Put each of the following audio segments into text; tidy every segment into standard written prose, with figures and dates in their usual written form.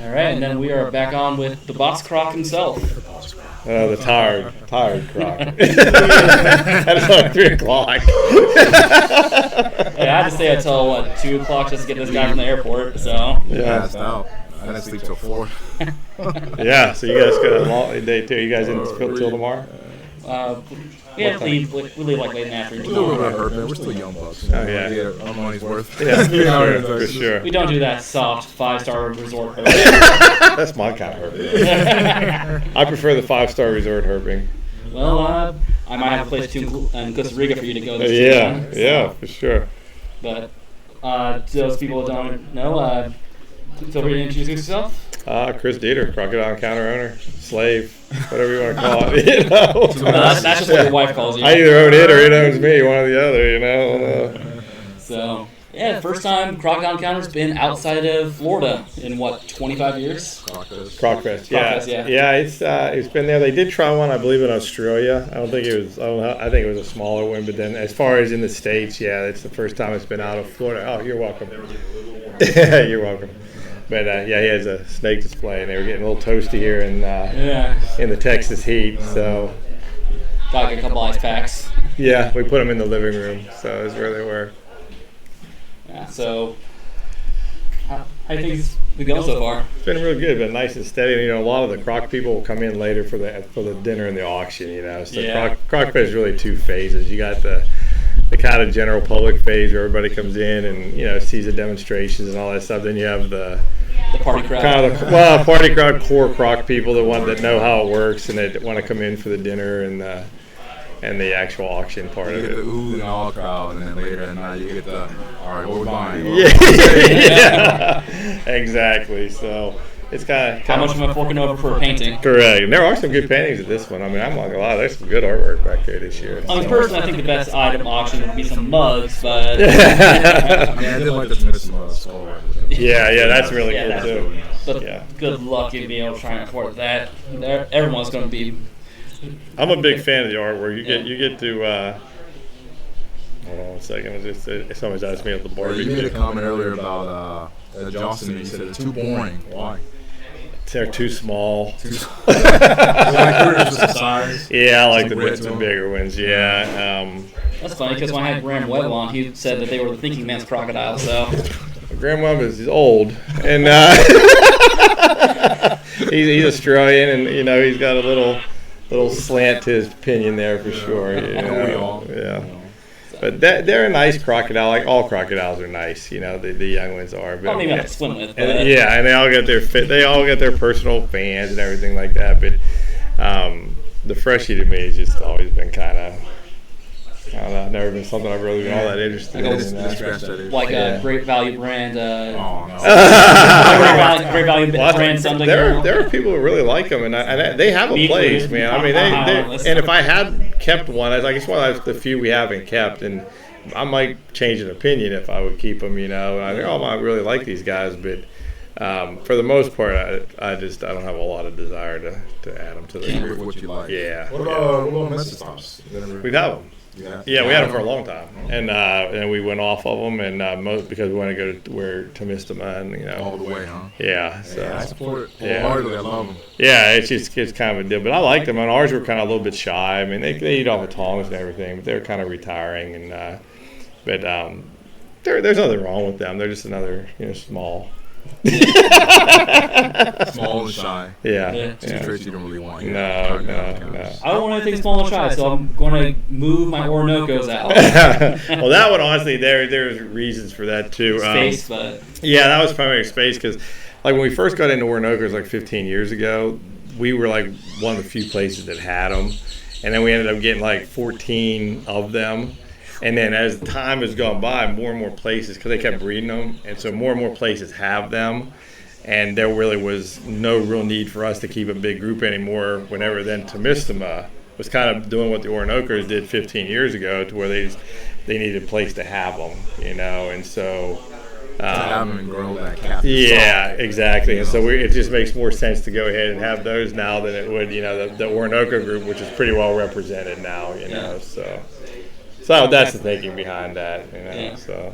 All right, and then we are back on with the boss croc himself. The tired croc. That's like 3 o'clock. Hey, I had to stay until 2 o'clock just to get this guy from the airport. So Passed out. I didn't sleep till 4. Yeah, so you guys got a long day too. You guys in till tomorrow? We have to leave. We leave like late in the afternoon. We're a little bit hurt, man. We're still young bucks. Oh, yeah. We get our money's worth. Yeah, for sure. We don't do that soft 5-star resort. That's my kind of herping. I prefer the 5-star resort herping. Well, I might have a place too in Costa Rica for you to go this weekend. Yeah, for sure. But to those people that don't know, feel free to introduce yourself. Chris Dieter, crocodile encounter owner, slave, whatever you want to call it. You know, that's just what your wife calls you. I either own it or it owns me, one or the other. You know. So yeah, first time crocodile encounter's been outside of Florida in what 25 years. CrocFest, yeah. It's been there. They did try one, I believe, in Australia. I think it was a smaller one, but then as far as in the States, yeah, it's the first time it's been out of Florida. Oh, you're welcome. You're welcome. But he has a snake display, and they were getting a little toasty here in the Texas heat. So got like a couple ice packs. Yeah, we put them in the living room, so that's where they were. Yeah. So how things been going so far? It's been real good, been nice and steady. And, a lot of the croc people will come in later for the dinner and the auction. So CrocFest is really 2 phases. You got the kind of general public phase where everybody comes in and sees the demonstrations and all that stuff. Then you have the party crowd. Kind of party crowd, core croc people, the ones that know how it works and they want to come in for the dinner and the actual auction part of it. You get the ooh and all crowd, and then later at night you get the all right, what we're buying. Yeah, exactly. So it's kind of how much am I forking over for a painting? Correct. And there are some good paintings at this one. I mean, I'm not gonna lie, there's some good artwork back there this year. Personally, I think the best item auction would be some mugs, but I did like the Smithson skull. Yeah, that's really cool too. But good luck in being able to try and afford that. Everyone's going to be. I'm a big fan of the artwork. You get to. Hold on 1 second. Somebody's asked me at the bar. You made a comment earlier about Johnson. You said it's too boring. Why? They're too small. Size. Yeah, I like the bigger ones. Yeah. That's funny because when I had Graham Webb on, he said that they were the thinking man's crocodile. So. Graham Webb is old, and he's Australian, and he's got a little slant to his opinion there for sure. Yeah. But they're a nice crocodile. Like all crocodiles are nice. The young ones are. But, maybe not to swim with. But. And they all get their personal fans and everything like that. But the freshie to me has just always been kind of. I don't know. Never been something I've really been all that interested in. Like a Great Value brand. No. Great Value brand something. There are people who really like them, and they have a place, man. I mean, and if I had kept one, I guess one of the few we haven't kept, and I might change an opinion if I would keep them. And I think, I really like these guys, but. For the most part, I don't have a lot of desire to add them to the group. What you like? Yeah. What about message stops? We've had them. Yeah, we had them for a long time, and we went off of them, and because we want to go to where Temistama, and all the way, huh? Yeah, so I support it wholeheartedly. I love them. Yeah, it's kind of a deal, but I liked them. And ours were kind of a little bit shy. I mean, they eat off the tongs and everything, but they're kind of retiring, and there's nothing wrong with them. They're just another small. Small and shy. Yeah. Two traits you don't really want. No. I don't want anything small and shy, so I'm going to move my Orinoco's out. Well, that one, honestly, there's reasons for that, too. Space, but... Yeah, that was primarily space, because when we first got into Orinoco's 15 years ago, we were one of the few places that had them, and then we ended up getting 14 of them. And then as time has gone by, more and more places, because they kept breeding them, and so more and more places have them, and there really was no real need for us to keep a big group anymore whenever then Temistama was kind of doing what the Orinoco's did 15 years ago, to where they needed a place to have them, and so... to have them and grow that captive Yeah, exactly. And so it just makes more sense to go ahead and have those now than it would, the Orinoco group, which is pretty well represented now, so... So that's the thinking behind that, So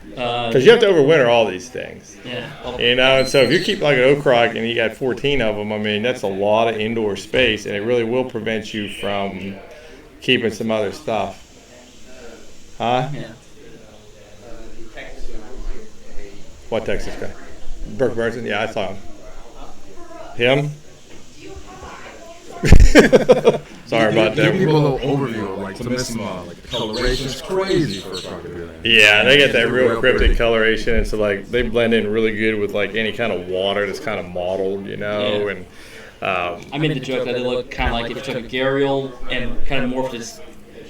Because you have to overwinter all these things. Yeah. You know, and so if you keep like an oak croc and you got 14 of them, I mean, that's a lot of indoor space, and it really will prevent you from keeping some other stuff. Huh? Yeah. What Texas guy? Burke Burton? Yeah, I saw him. Sorry about that. Give people a little overview of like Temissima, like the coloration is crazy for a crocodilian. Yeah, they get that real cryptic coloration, and so like they blend in really good with like any kind of water that's kind of mottled, you know. Yeah. And I made the joke that they look kind of like if you took a gharial and kind of morphed its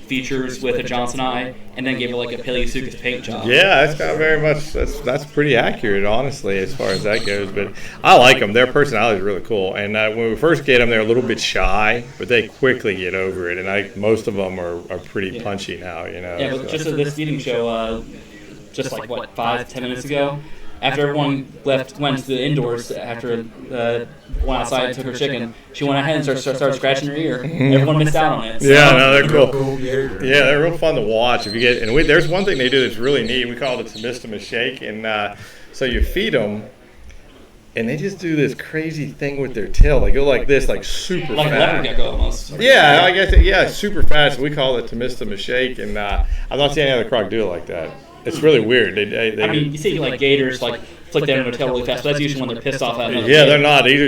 features with a Johnson eye, and then gave it like a Paleosuchus paint job. yeah, that's got very much. That's pretty accurate, honestly, as far as that goes. But I like them. Their personality is really cool. And when we first get them, they're a little bit shy, but they quickly get over it. And most of them are pretty punchy now, you know. Yeah, but just at this feeding show, just like what 5-10 minutes ago, after everyone went to the indoors after went outside and took her chicken, she went ahead and started scratching her ear. Everyone missed out on it. So. Yeah, no, they're cool. Yeah, they're real fun to watch. If you get there's one thing they do that's really neat. We call it a Temissima shake, and so you feed them, and they just do this crazy thing with their tail. They go like this, like super like fast. a leopard gecko almost. Yeah, I guess super fast. We call it Temissima shake, and I'm not seeing any other croc do it like that. It's really weird. They I mean, you see like gators like flick their tail really fast, but that's usually when they're pissed off at another yeah, gator. they're not either.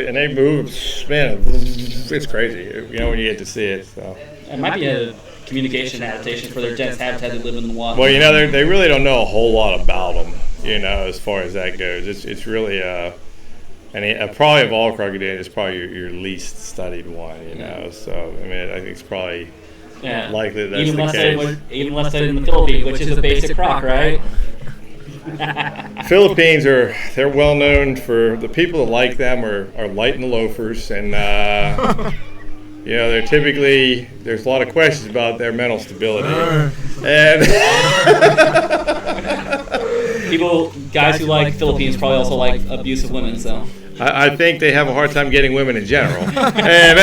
And they move, spin. It's crazy, you know, when you get to see it. So. It might be a communication adaptation for their dense habitat that live in the water. Well, you know, they really don't know a whole lot about them, you know, as far as that goes. It's really probably of all crocodilians, it's probably your least studied one, you know. So I mean, I think it's probably likely that's even the case. Even less studied in the Philippines, which is a basic croc, right? Philippines they're well known for the people that like them are light in the loafers, and you know, they're typically there's a lot of questions about their mental stability, and guys who like Philippines probably also like abusive women. So I think they have a hard time getting women in general, and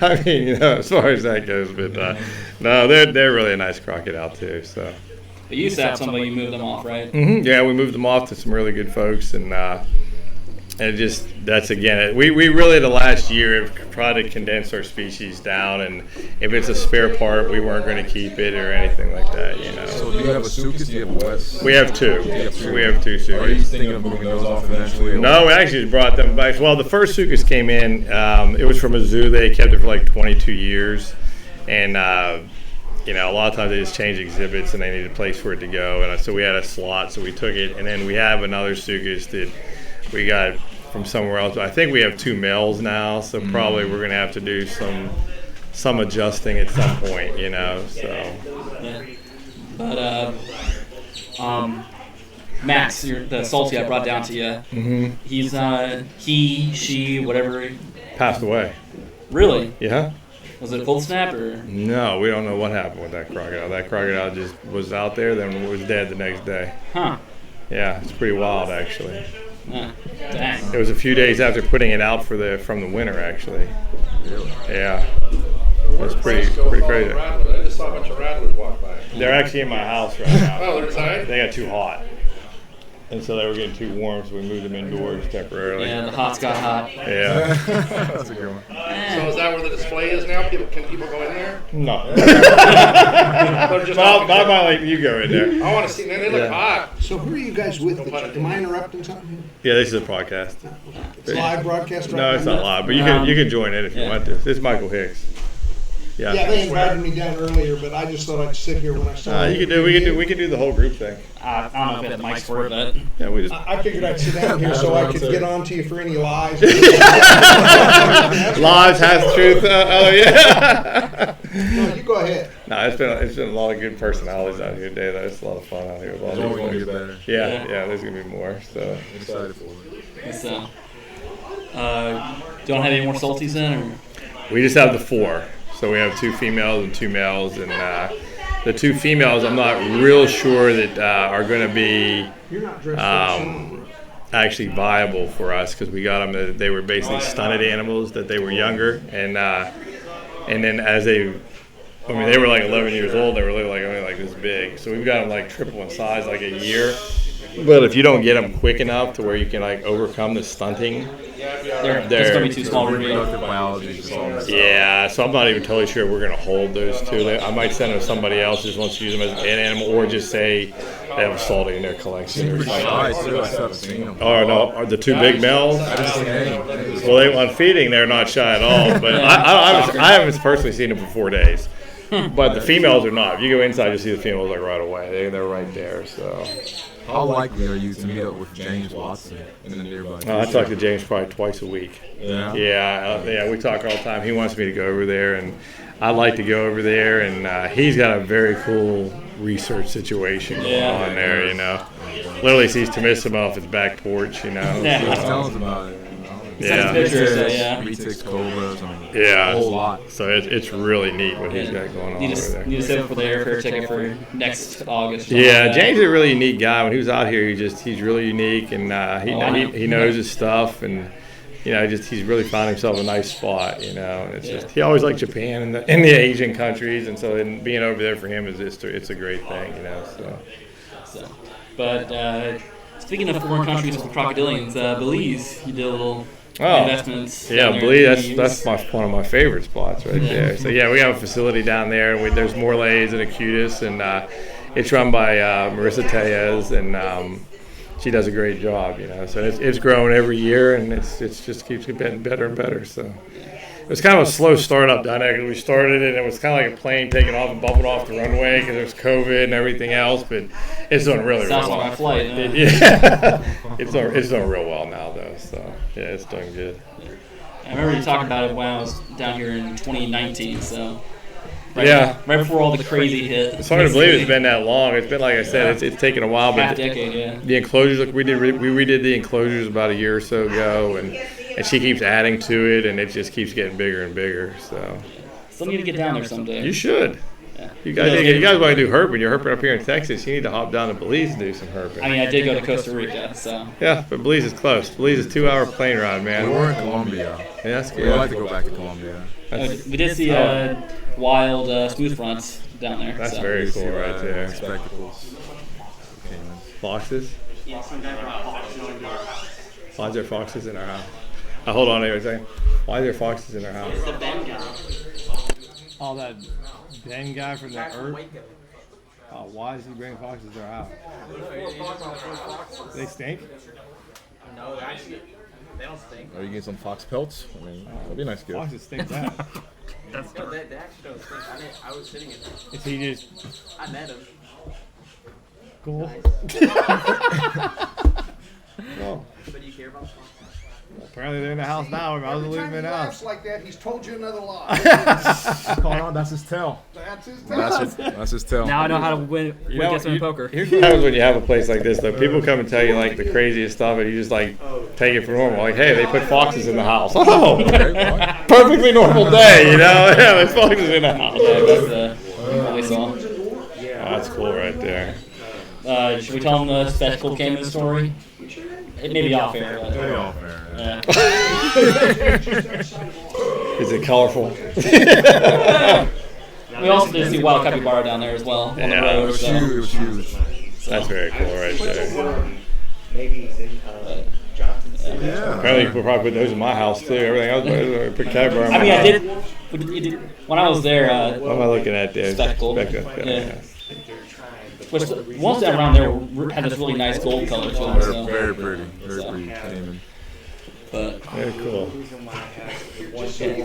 I mean, you know, as far as that goes, but no, they're really a nice crocodile too. So. But you used to have somebody you moved them off, right? Mm-hmm. Yeah, we moved them off to some really good folks, and that's again, we really the last year have tried to condense our species down, and if it's a spare part, we weren't going to keep it or anything like that, you know. So do you have a Suchus? Do you have a West? We have two. We have two Suchus. Are you thinking of moving those off eventually? No, we actually just brought them back. Well, the first Suchus came in. It was from a zoo. They kept it for like 22 years, and you know, a lot of times they just change exhibits and they need a place for it to go. And so we had a slot, so we took it. And then we have another Suchus that we got from somewhere else. I think we have two males now, so probably we're going to have to do some adjusting at some point, you know. So. Yeah. But Max, the salty I brought down to you, he's she, whatever. Passed away. Really? Yeah. Was it a cold snap or? No, we don't know what happened with that crocodile. That crocodile just was out there, then was dead the next day. Huh. Yeah, it's pretty wild, actually. Dang. It was a few days after putting it out from the winter, actually. Really? Yeah. It was pretty crazy. I just saw a bunch of rattlers walk by. They're actually in my house right now. Oh, they're inside? They got too hot. And so they were getting too warm, so we moved them indoors temporarily. Yeah, the hots got hot. Yeah. That's a good one. So is that where the display is now? Can people go in there? No. They're just I'll let you go in there. I want to see. They look hot. So who are you guys with? Am I interrupting something? Yeah, this is a podcast. It's live broadcast right No, now? it's not live, but you can join in if you want to. This is Michael Hicks. Yeah. Yeah, they invited me down earlier, but I just thought I'd sit here when I saw We can do the whole group thing. I don't know if we have the mics for it, but Yeah, we just I figured I'd sit down here so I could get on to you for any lies. lives has truth. Oh yeah. No, you go ahead. No, it's been a lot of good personalities out here today. That's a lot of fun out here. It's only going to get better. Yeah, there's gonna be more. So I'm excited for it. so. Don't have any more salties in, or? we just have the 4. So we have 2 females and 2 males, and the 2 females I'm not real sure that are going to be You're not dressed up. actually viable for us because we got them. They were basically stunted animals that they were younger, and then as they were like 11 years old. They were really like only like this big. So we've got them like triple in size, like a year. But if you don't get them quick enough to where you can like overcome the stunting, They're just going to be too small to breed. Reproductive biology is all messed up. yeah. So I'm not even totally sure we're going to hold those two. I might send them to somebody else who just wants to use them as an animal, or just say they have a salty in their collection or something. Shy too. I still haven't seen them. Oh no, are the two big males? Well, Well, they on feeding, they're not shy at all. But I haven't personally seen them for 4 days. But the females are not. If you go inside, you see the females like right away. They're right there. So how likely are you to meet up with James Watson in the nearby? I talk to James probably twice a week. Yeah. Yeah, we talk all the time. He wants me to go over there, and I'd like to go over there. And he's got a very cool research situation going on there. You know, literally sees Temissima off his back porch. You know. Yeah. Just tell us about it. Yeah. Pictures, so, yeah. Retics, cobras, I mean, Yeah. a whole lot. So it's really neat what he's got going on Need over to, there. need to save for the airfare ticket for next August. or Yeah, something like James is a really unique guy. When he was out here, he's really unique, and he knows his stuff, and he's really found himself a nice spot. You know, and it's just he always liked Japan and the Asian countries, and so being over there for him it's a great thing. You know, so. So, but speaking of foreign countries with crocodilians, Belize, you did a little investments. Yeah, down there Belize. in That's one of my favorite spots right there. So yeah, we have a facility down there, and there's Morlays and Acutus, and it's run by Marissa Tellez, and she does a great job. You know, so it's growing every year, and it's just keeps getting better and better. So. It was kind of a slow startup down there because we started it and it was kind of like a plane taking off and bumping off the runway because there's COVID and everything else, but it's doing really Sounds well. like my flight. Yeah, it's doing real well now though. So yeah, it's doing good. I remember you talking about it when I was down here in 2019. So right before all the crazy hit. It's hard to believe it's been that long. It's been like I said, it's taken a while, but half decade. Yeah. the enclosures, like we redid the enclosures about a year or so ago, and she keeps adding to it, and it just keeps getting bigger and bigger. So Still need to get down there someday. you should. Yeah. You guys want to do herping? You're herping up here in Texas. You need to hop down to Belize and do some herping. I mean, I did go to Costa Rica, so. Yeah, but Belize is close. Belize is a 2-hour plane ride, man. We were in Colombia. Yeah, that's We'd good. like to go back to Colombia. We did see wild smooth fronts down there. That's so. very cool right there. Spectacles. Foxes? Yeah, some guy brought foxes into our house. Why is there foxes in our house? Hold on a second. Why are there foxes in our house? The Ben guy. Oh, that Ben guy from the Earth? Oh, why does he bring foxes to our house? They stink? No, actually, they don't stink. Are you getting some fox pelts? I mean, that'd be nice to get. Foxes stink bad. That's no, they actually don't stink. I was sitting in there. Is he just I met him. cool? Oh, But do you care about foxes? apparently they're in the house now. I was Every leaving time he in the house. laughs like that, he's told you another lie. Hold on, that's his tail. That's his That's his tail. Now I know how to win against him in poker. Here's what happens when you have a place like this, though. People come and tell you like the craziest stuff, and you just like take it for normal. Like, hey, they put foxes in the house. Oh, perfectly normal day, you know? Yeah, there's foxes in the house. That's what we saw. That's cool right there. Should we tell them the spectacle came in the story? It may be off air. But, Very off air. yeah. Is it colorful? We also did see wild capybara down there as well on the Yeah, road. It was so. huge. It was huge. That's very cool right there. Maybe he's in Johnson. Yeah. Apparently, we'll probably put those in my house too. Everything else, put capybara in my I mean, house. when I was there, What am I looking at there? Spectacle. Spectacle. Yeah. which the ones that around there had this really nice gold color to them. They're So. very pretty. Very pretty. Cayman. But Very cool.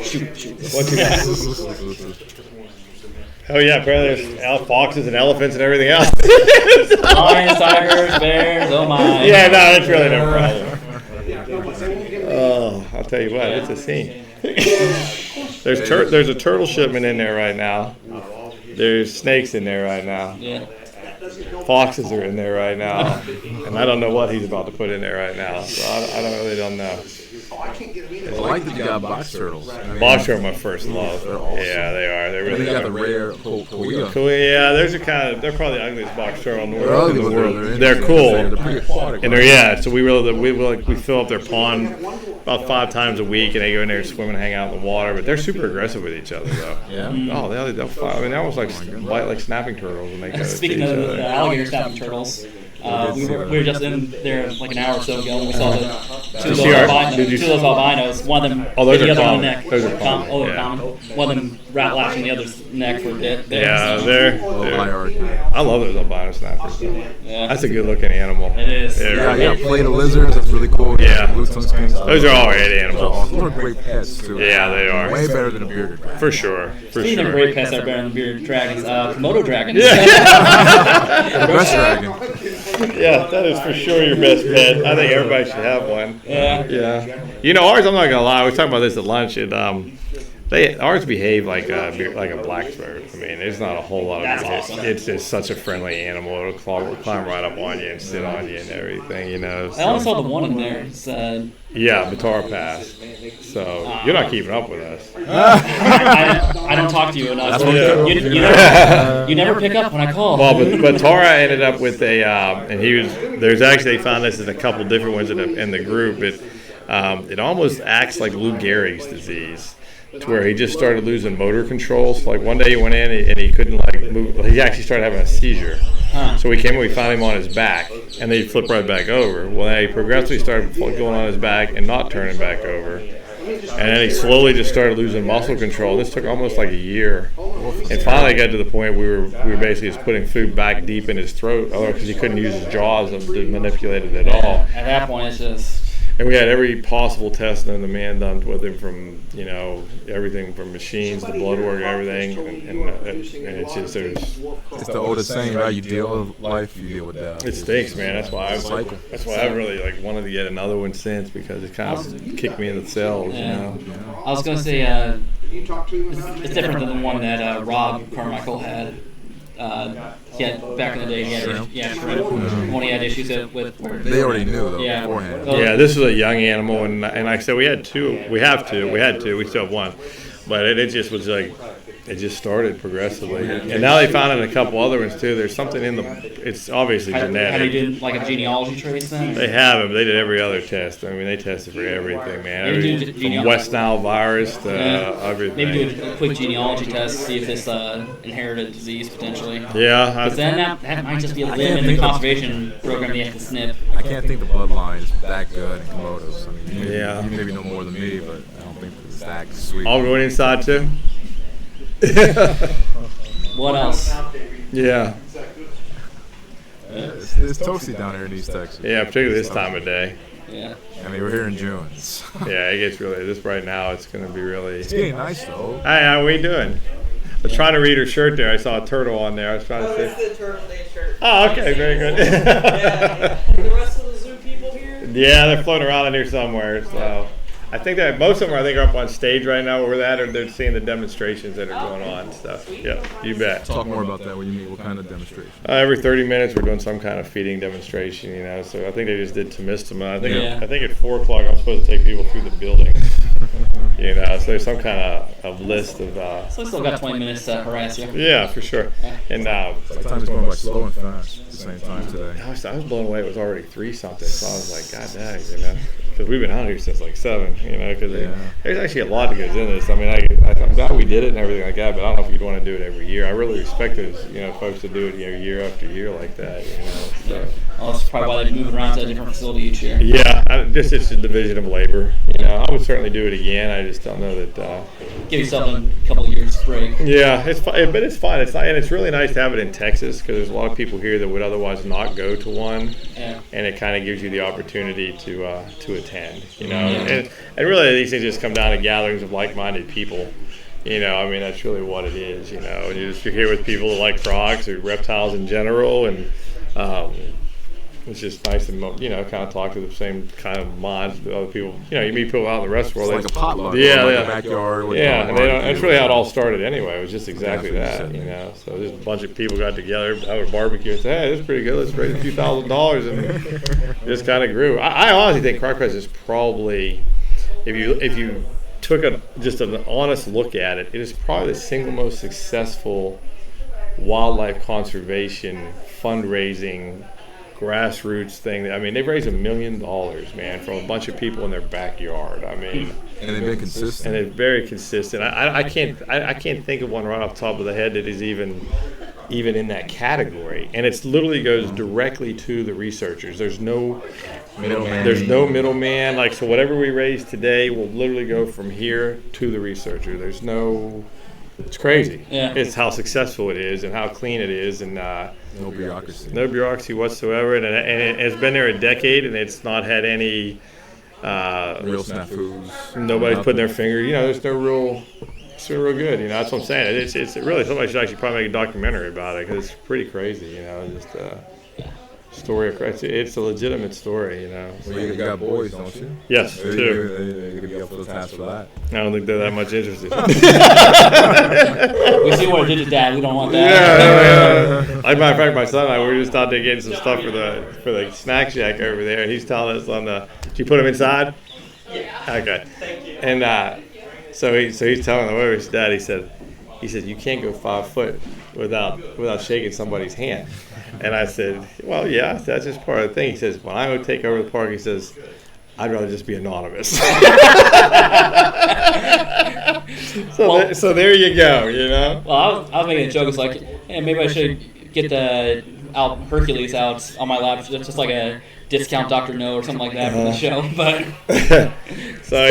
shoot. What you got? Oh yeah, apparently there's foxes and elephants and everything else. Lions, tigers, bears, oh my. Yeah, no, that's really no problem. Oh, I'll tell you what, it's a scene. There's a turtle shipment in there right now. There's snakes in there right now. Yeah. Foxes are in there right now, and I don't know what he's about to put in there right now. So I really don't know. Oh, I can't get them either. I like that you got box turtles. I mean, Box turtle, my first love. They're awesome. Yeah, they are. They And really then you got are. the rare Korea. Cool. Yeah, they're probably the ugliest box turtle in the They're world. ugly, but They're cool. They're pretty aquatic. And so we fill up their pond about 5 times a week, and they go in there, swim and hang out in the water. But they're super aggressive with each other, though. Yeah. Oh, they'll fight. I mean, they almost bite like snapping turtles when they go to Speaking each of other. alligator snapping turtles, we were just in there like an hour or so ago, and we saw the two of those albinos. One of them, Oh, those the are other on common. the neck. Those are common, Oh, they're yeah. common. One of them rat lashing the other's neck for a bit. Yeah, So, they're hierarchy. I love those albino snappers. yeah. That's a good looking animal. It is. Yeah, Yeah, really. you got plate of lizards. That's really cool. Yeah. Blue tongue skinks. Those are all great animals. Those are great pets too. Yeah, they are. Way better than a bearded dragon. For sure. Speaking of great pets that are better than bearded dragons, Komodo dragons. The best dragon. Yeah, that is for sure your best pet. I think everybody should have one. Yeah. Yeah. You know, ours, I'm not gonna lie, we were talking about this at lunch, and ours behave like a blackbird. I mean, there's not a whole lot of That's behavior. awesome. It's just such a friendly animal. It'll climb right up on you and sit on you and everything, you know. I only So, saw the one in there. It's, yeah, Batara Pass. So you're not keeping up with us. I don't talk to you enough. That's So what you never pick up when I call. Well, but Tara ended up with a, and they found this in a couple different ones in the group. It almost acts like Lou Gehrig's disease, to where he just started losing motor control. So like one day he went in and he couldn't like move. He actually started having a seizure. So we came and we found him on his back, and then he flipped right back over. Well, then he progressively started going on his back and not turning back over. And then he slowly just started losing muscle control. This took almost like a year. And finally got to the point we were basically just putting food back deep in his throat, because he couldn't use his jaws to manipulate it at all. At that point, it's just. And we had every possible test known to man done with him, from everything from machines to blood work and everything, and it's just It's the oldest saying, right? You deal with life, you deal with death. it stinks, man. That's why Cycle. I've really wanted to get another one since, because it kind of kicked me in the cells, you know. I was going to say You talk to him it's different than the one that Rob Carmichael had. He had back in the day. Shrimp. When he had issues with. They already knew though Yeah. beforehand. Yeah, this is a young animal, and like I said, we had two. We still have one, but it just was like, it just started progressively, and now they found in a couple other ones too. There's something in it's obviously Have they genetic. did like a genealogy trace then? They have it, but they did every other test. I mean, they tested for everything, man. Maybe do From West Nile virus to everything. Maybe do a quick genealogy test, see if it's inherited disease potentially. Yeah, But then that might just be a limb in the conservation program they have to snip. I can't think the bloodline is that good in Komodos. I mean, Yeah. you maybe know more than me, but I don't think it's that sweet. all going inside too. What else? Yeah, It's toasty down here in East Texas. yeah, particularly this time of day. Yeah. I mean, we're here in June. Yeah, it gets really. This right now, it's going to be really. It's getting nice though. Hey, how we doing? I was trying to read her shirt there. I saw a turtle on there. I was trying to It's see. the Turtle Day shirt. Oh, okay, very good. Yeah. The rest of the zoo people here? Yeah, they're floating around in here somewhere. So I think that most of them, are up on stage right now where we're at, or they're seeing the demonstrations that are going on and stuff. Yeah, you bet. Talk more about that when you meet. What kind of demonstration? Every 30 minutes, we're doing some kind of feeding demonstration, So I think they just did Temistama. Yeah. I think at 4 o'clock, I'm supposed to take people through the building. So there's some kind of list of. So we still got 20 minutes to harass you. Yeah, for sure. And Time is going by slow and fast at the same time today. I was blown away. It was already 3 something. So I was like, God dang, because we've been out here since like 7. Because there's actually a lot that goes into this. I mean, I'm glad we did it and everything like that, but I don't know if you'd want to do it every year. I really respect those, folks that do it, year after year like that. So. Well, that's probably why they move around to a different facility each year. Yeah, it's just a division of labor. I would certainly do it again. I just don't know that. Give yourself a couple of years break. Yeah, it's fun, but it's fun. And it's really nice to have it in Texas, because there's a lot of people here that would otherwise not go to one. Yeah. And it kind of gives you the opportunity to attend. And really these things just come down to gatherings of like-minded people. That's really what it is. And you're here with people that like crocs or reptiles in general, and it's just nice to kind of talk to the same kind of minds with other people. You meet people out in the rest of the world. It's like a potluck. Yeah, like yeah. a backyard. And that's really how it all started anyway. It was just exactly Yeah, that, So just a bunch of people got together, have a barbecue, and said, hey, this is pretty good. Let's raise a few $1,000s, and it just kind of grew. I honestly think CrocFest is probably if you took just an honest look at it, it is probably the single most successful wildlife conservation fundraising grassroots thing. I mean, they've raised $1 million, man, from a bunch of people in their backyard. I mean, And they've been consistent. and they're very consistent. I can't think of one right off the top of the head that is even in that category. And it literally goes directly to the researchers. There's no middleman. Like, so whatever we raise today will literally go from here to the researcher. It's crazy. Yeah. It's how successful it is and how clean it is, and No bureaucracy. no bureaucracy whatsoever. And it's been there a decade, and it's not had any. Real snafus. Nobody's putting their finger. There's no real. It's real good. That's what I'm saying. It's really, somebody should actually probably make a documentary about it, because it's pretty crazy. Just story. It's a legitimate story. Well, you got boys, don't you? Yes, They too. could be up for the task for that. I don't think they're that much interested. We see what it did to Dad. We don't want that. Yeah. Like, matter of fact, my son and I, we were just out there getting some stuff for the snack shack over there, and he's telling us did you put him inside? Yeah. Okay. Thank you. And so he's telling his dad. He said you can't go 5 foot without shaking somebody's hand. And I said, well, yeah, that's just part of the thing. He says, when I would take over the park, he says, I'd rather just be anonymous. So there you go. Well, I was making a joke. It's like, hey, maybe I should get the Hercules out on my lap, just like a discount Dr. No or something like that for the show. But So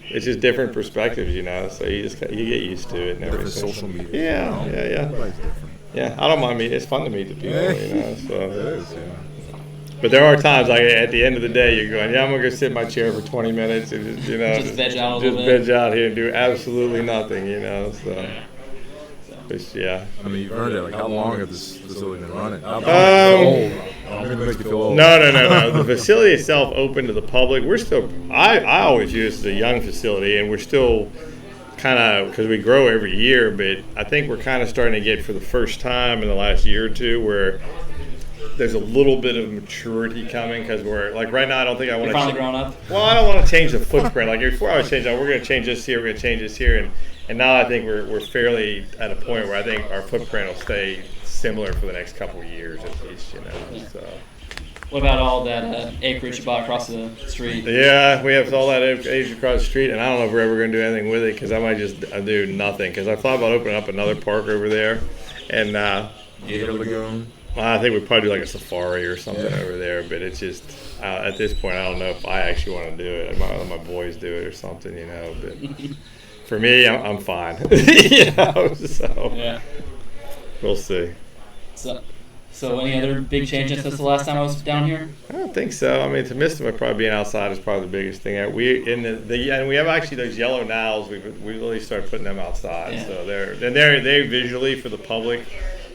it's just different perspectives, So you get used to it and Different everything. social media. Yeah. Everybody's different. Yeah, I don't mind meeting. It's fun to meet the people, So. It is, yeah. But there are times, like at the end of the day, you're going, I'm gonna go sit in my chair for 20 minutes and just, Just veg out a little bit. veg out here and do absolutely nothing, So, but yeah. I mean, you've earned it. Like, how long has this facility been running? I'm going to make you feel old. No. The facility itself open to the public. We're still. I always use it as a young facility, and we're still kind of, because we grow every year. But I think we're kind of starting to get, for the first time in the last year or two, where there's a little bit of maturity coming, because we're like right now. I don't think I want you're to. finally grown up. Well, I don't want to change the footprint. Like before, I was changing. We're going to change this here. We're going to change this here, and now I think we're fairly at a point where I think our footprint will stay similar for the next couple of years at least. So. What about all that acreage you bought across the street? Yeah, we have all that acreage across the street, and I don't know if we're ever going to do anything with it, because I might just do nothing. Because I thought about opening up another park over there, and Gator Lagoon. I think we'd probably do like a safari or something over there. But it's just at this point, I don't know if I actually want to do it. I might let my boys do it or something, But for me, I'm fine. So Yeah. we'll see. So any other big changes since the last time I was down here? I don't think so. I mean, to miss them, probably being outside is probably the biggest thing. And we have actually those yellow nowls. We really started putting them outside. Yeah. So they visually for the public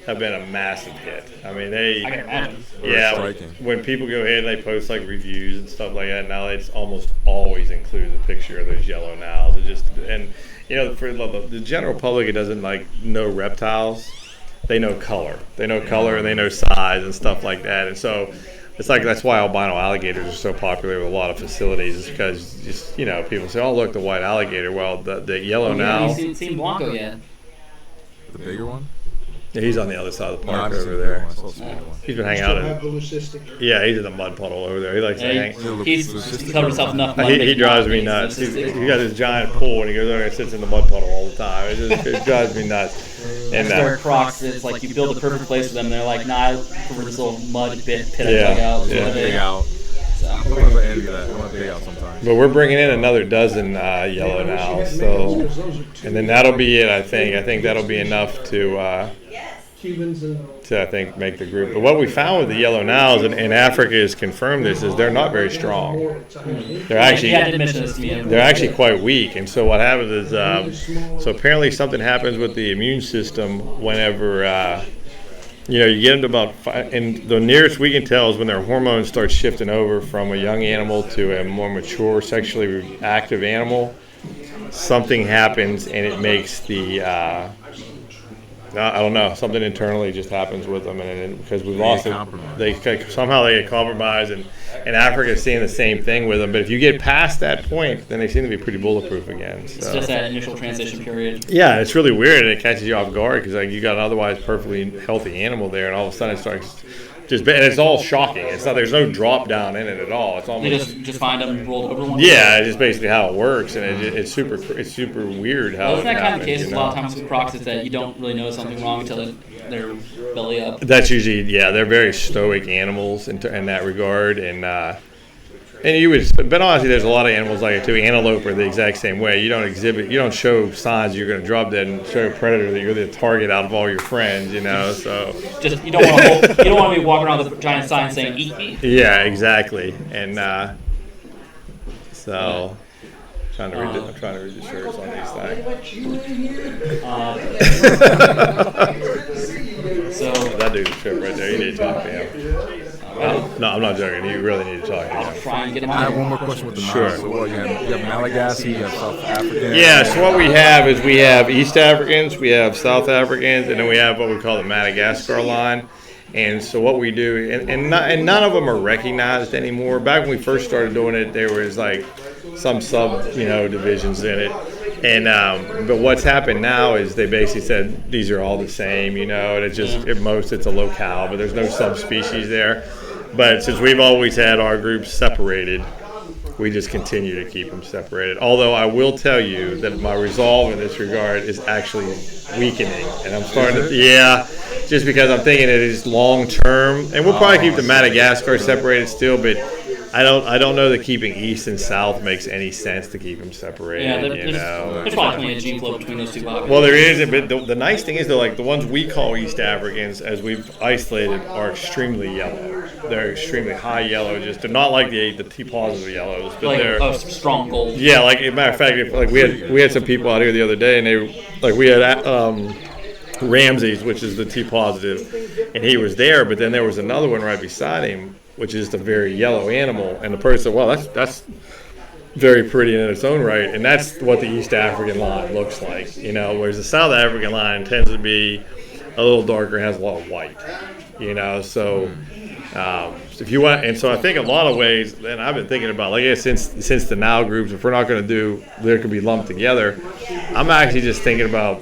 have been a massive hit. I mean, I can imagine. yeah. Striking. When people go ahead and they post like reviews and stuff like that, now it's almost always includes a picture of those yellow nowls. For the general public, it doesn't know reptiles. They know color. They know color and they know size and stuff like that. And so it's like that's why albino alligators are so popular with a lot of facilities. Is because people say, "Oh, look, the white alligator." Well, the yellow now. Have you seen Blanco yet? The bigger one? Yeah, he's on the other side of the No, park I've seen over the there. bigger one. I saw the smaller one. He's been hanging Still out. have the leucistic. Yeah, he's in the mud puddle over there. He likes to hang. He's covered himself enough. He drives me nuts. He's got this giant pool, and he goes over and sits in the mud puddle all the time. It drives me nuts. And They're crocs. It's like you build a perfect place for them. They're like, nah, I prefer this little mud pit I dug out. Dig out. So. Sometimes I envy that. I want to dig out sometimes. but we're bringing in another dozen yellow now, so and then that'll be it. I think that'll be enough to Cubans and I think make the group. But what we found with the yellow nowls, and Africa has confirmed this, is they're not very strong. They're actually Yeah, I did mention this to me. they're actually quite weak, and so what happens is so apparently something happens with the immune system whenever you get them to about and the nearest we can tell is when their hormones start shifting over from a young animal to a more mature sexually active animal. Something happens and it makes the No, I don't know. Something internally just happens with them, and because we've lost it, compromised. they get compromised, and Africa's seeing the same thing with them. But if you get past that point, then they seem to be pretty bulletproof again. So. It's just that initial transition period. Yeah, it's really weird, and it catches you off guard because you got an otherwise perfectly healthy animal there, and all of a sudden it starts and it's all shocking. It's not. There's no drop down in it at all. It's almost. They just find them rolled over one. Yeah, it's just basically how it works, and it's super weird how. Well, isn't that kind of the happens, case? A lot of times with crocs is that you don't really know something wrong until they're belly up. That's usually they're very stoic animals in that regard, and you would, but honestly, there's a lot of animals like it too. Antelope are the exact same way. You don't show signs you're going to drop dead and show a predator that you're the target out of all your friends, So just you don't want to be walking around with a giant sign saying "Eat me." Yeah, exactly, and so. I'm trying to read the shirts on these things. So that dude's a trip right there. You need to talk to him. No, I'm not joking. You really need to talk to him. try and get them I have on. one more question with the Sure. knives. So what, you have Malagasy, you have South African. Yeah, so what we have is we have East Africans, we have South Africans, and then we have what we call the Madagascar line. And so what we do, and none of them are recognized anymore. Back when we first started doing it, there was like some divisions in it. And but what's happened now is they basically said these are all the same, and it just at most it's a locale, but there's no subspecies there. But since we've always had our groups separated, we just continue to keep them separated. Although I will tell you that my resolve in this regard is actually weakening, and I'm starting to, just because I'm thinking it is long term, and we'll probably keep the Madagascar separated still, but I don't know that keeping East and South makes any sense to keep them separated. Yeah, there's probably a gene flow between those two populations. Well, there is, but the nice thing is though, like the ones we call East Africans, as we've isolated, are extremely yellow. They're extremely high yellow. Just they're not like the T positive yellows, but they're strong gold. Yeah, like as a matter of fact, we had some people out here the other day, and we had Ramses, which is the T positive, and he was there, but then there was another one right beside him, which is the very yellow animal, and the person said, well, that's very pretty in its own right, and that's what the East African line looks like, whereas the South African line tends to be a little darker and has a lot of white, so if you want, and so I think a lot of ways, and I've been thinking about, like, since the now groups, if we're not going to do, they could be lumped together, I'm actually just thinking about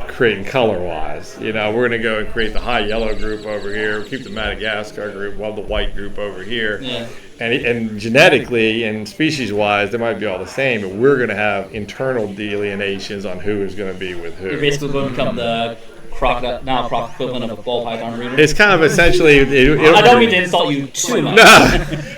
creating color-wise. We're going to go and create the high yellow group over here, keep the Madagascar group, while the white group over here. Yeah. And genetically and species-wise, they might be all the same, but we're going to have internal delineations on who is going to be with who. You're basically going to become the croc equivalent of a ball python breeder. It's kind of essentially. I don't mean to insult you too much.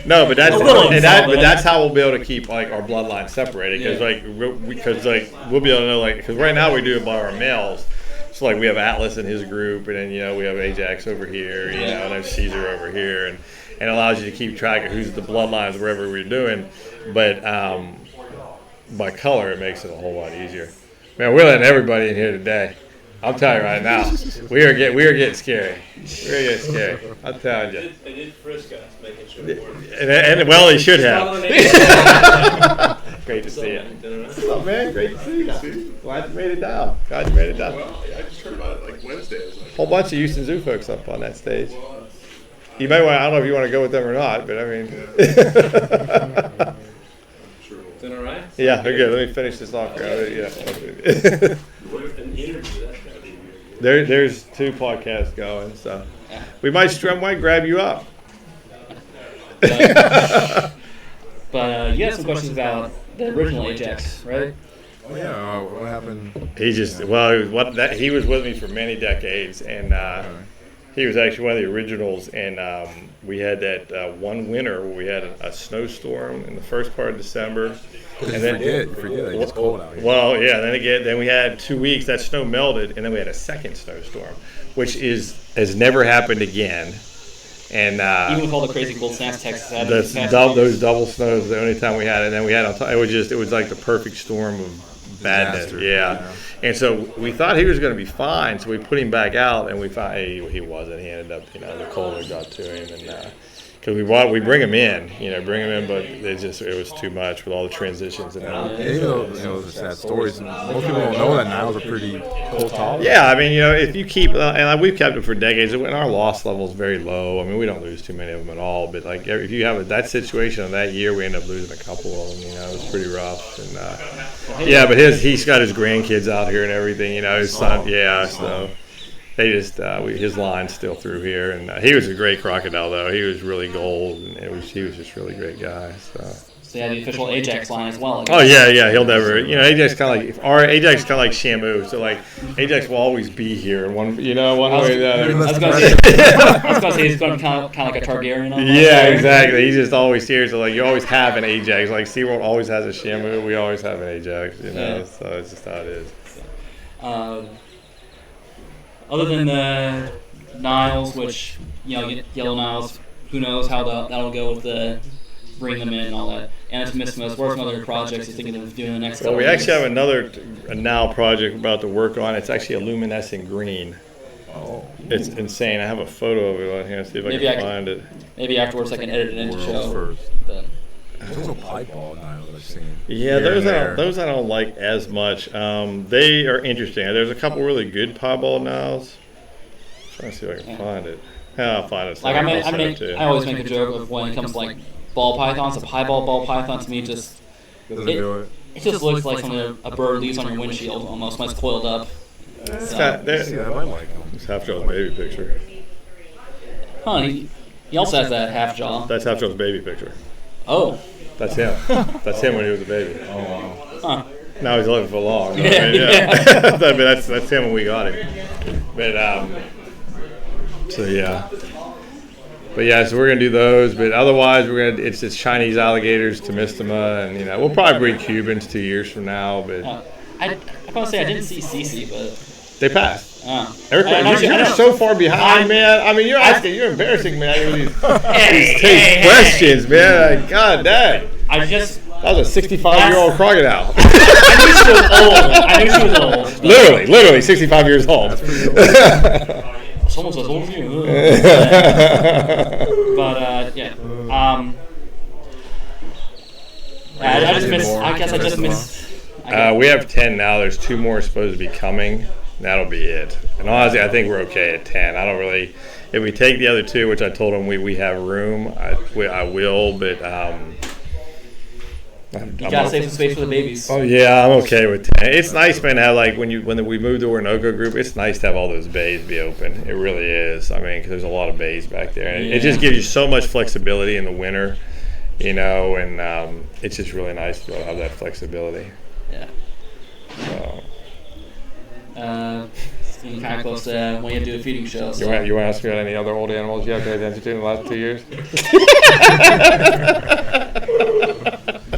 No, but that's A little insult, but that's how we'll be able to keep like our bloodline separated because we'll be able to know because right now we do it by our males. So like we have Atlas in his group, and then we have Ajax over here, and there's Caesar over here, and it allows you to keep track of who's the bloodlines wherever we're doing. But by color, it makes it a whole lot easier. Man, we're letting everybody in here today. I'm telling you right now, we are getting scary. We're getting scary. I'm telling you. They did frisk us, making sure it worked. And well, they should have. Great to see you. What's up, man? Great to see you. Glad you made it down. Well, I just heard about it like Wednesday. I was like, Whole bunch of Houston Zoo folks up on that stage. You may want. I don't know if you want to go with them or not, but I mean. Is that all right? Yeah, they're good. Let me finish this off. Yeah. An interview, that's gotta be weird. There's 2 podcasts going, so we might grab you up. But you had some questions about the original Ajax, right? Oh, yeah. What happened? He he was with me for many decades, and he was actually one of the originals. And we had that one winter where we had a snowstorm in the first part of December. And then you forget it gets cold out here. Well, yeah. Then we had 2 weeks that snow melted, and then we had a second snowstorm, which has never happened again. And even with all the crazy cold snaps Texas had. Those double snows, the only time we had it. And then we had it was like the perfect storm of badness. Disaster, yeah. And so we thought he was going to be fine, so we put him back out, and we found he wasn't. He ended up, the cold got to him, Because we bring them in, but it was too much with all the transitions and everything. The sad stories. Most people don't know that Niles are pretty cold tolerant. Yeah, I mean, if you keep, and we've kept them for decades, and our loss level is very low. I mean, we don't lose too many of them at all. But like, if you have that situation of that year, we end up losing a couple of them. It was pretty rough. And but he's got his grandkids out here and everything. His son, so. They just his line's still through here, and he was a great crocodile though. He was really gold, and he was just a really great guy. So yeah, the official Ajax line as well. Oh yeah, he'll never. Ajax kind of like Ajax kind of like Shamu. So like Ajax will always be here in one way or the other. I was gonna say he's going to be kind of like a Targaryen. Yeah, exactly. He's just always here. So like you always have an Ajax. Like SeaWorld always has a Shamu. We always have an Ajax. So it's just how it is. Other than the Niles, which yellow Niles, who knows how that'll go with the bring them in and all that. And it's missed most. What are some other projects you're thinking of doing the next couple we years? actually have a now project we're about to work on. It's actually a luminescent green. Oh, it's insane. I have a photo of it on here. See if I can find it. Maybe afterwards I can edit it into the show. First. But. There's a piebald Niles I've seen. Yeah, those I don't like as much. They are interesting. There's a couple really good piebald Niles. Trying to see if I can find it. Yeah, I'll find it. Like I always make a joke of when it comes to like ball pythons. A piebald ball python to me it just looks like something a bird leaves on your windshield almost when it's coiled up. I might like him. It's Half Jaw's baby picture. Huh? He also has that half jaw. That's Half Jaw's baby picture. Oh. That's him. That's him when he was a baby. Oh wow. Huh. Now he's living for long. Yeah. But that's him when we got him. But so we're gonna do those. But otherwise, it's Chinese alligators, Temistoma, and we'll probably breed Cubans 2 years from now. But I gotta say I didn't see Cece, but they passed. You're so far behind, man. I mean, you're embarrassing me with these questions, man. Like, God dang. That was a 65-year-old crocodile. I knew she was old. Literally 65 years old. Someone says old as you. But I guess I just missed. We have 10 now. There's 2 more supposed to be coming. That'll be it. And honestly, I think we're okay at 10. I don't really. If we take the other 2, which I told them we have room, I will. But you gotta save some space for the babies. Oh yeah, I'm okay with 10. It's nice, man. How like when we moved to Orinoco Group, it's nice to have all those bays be open. It really is. I mean, because there's a lot of bays back there, and it just gives you so much flexibility in the winter, and it's just really nice to be able to have that flexibility. Yeah. So. It's getting kind of close to when you have to do a feeding show. So. You want to ask me about any other old animals you have paid attention to in the last 2 years?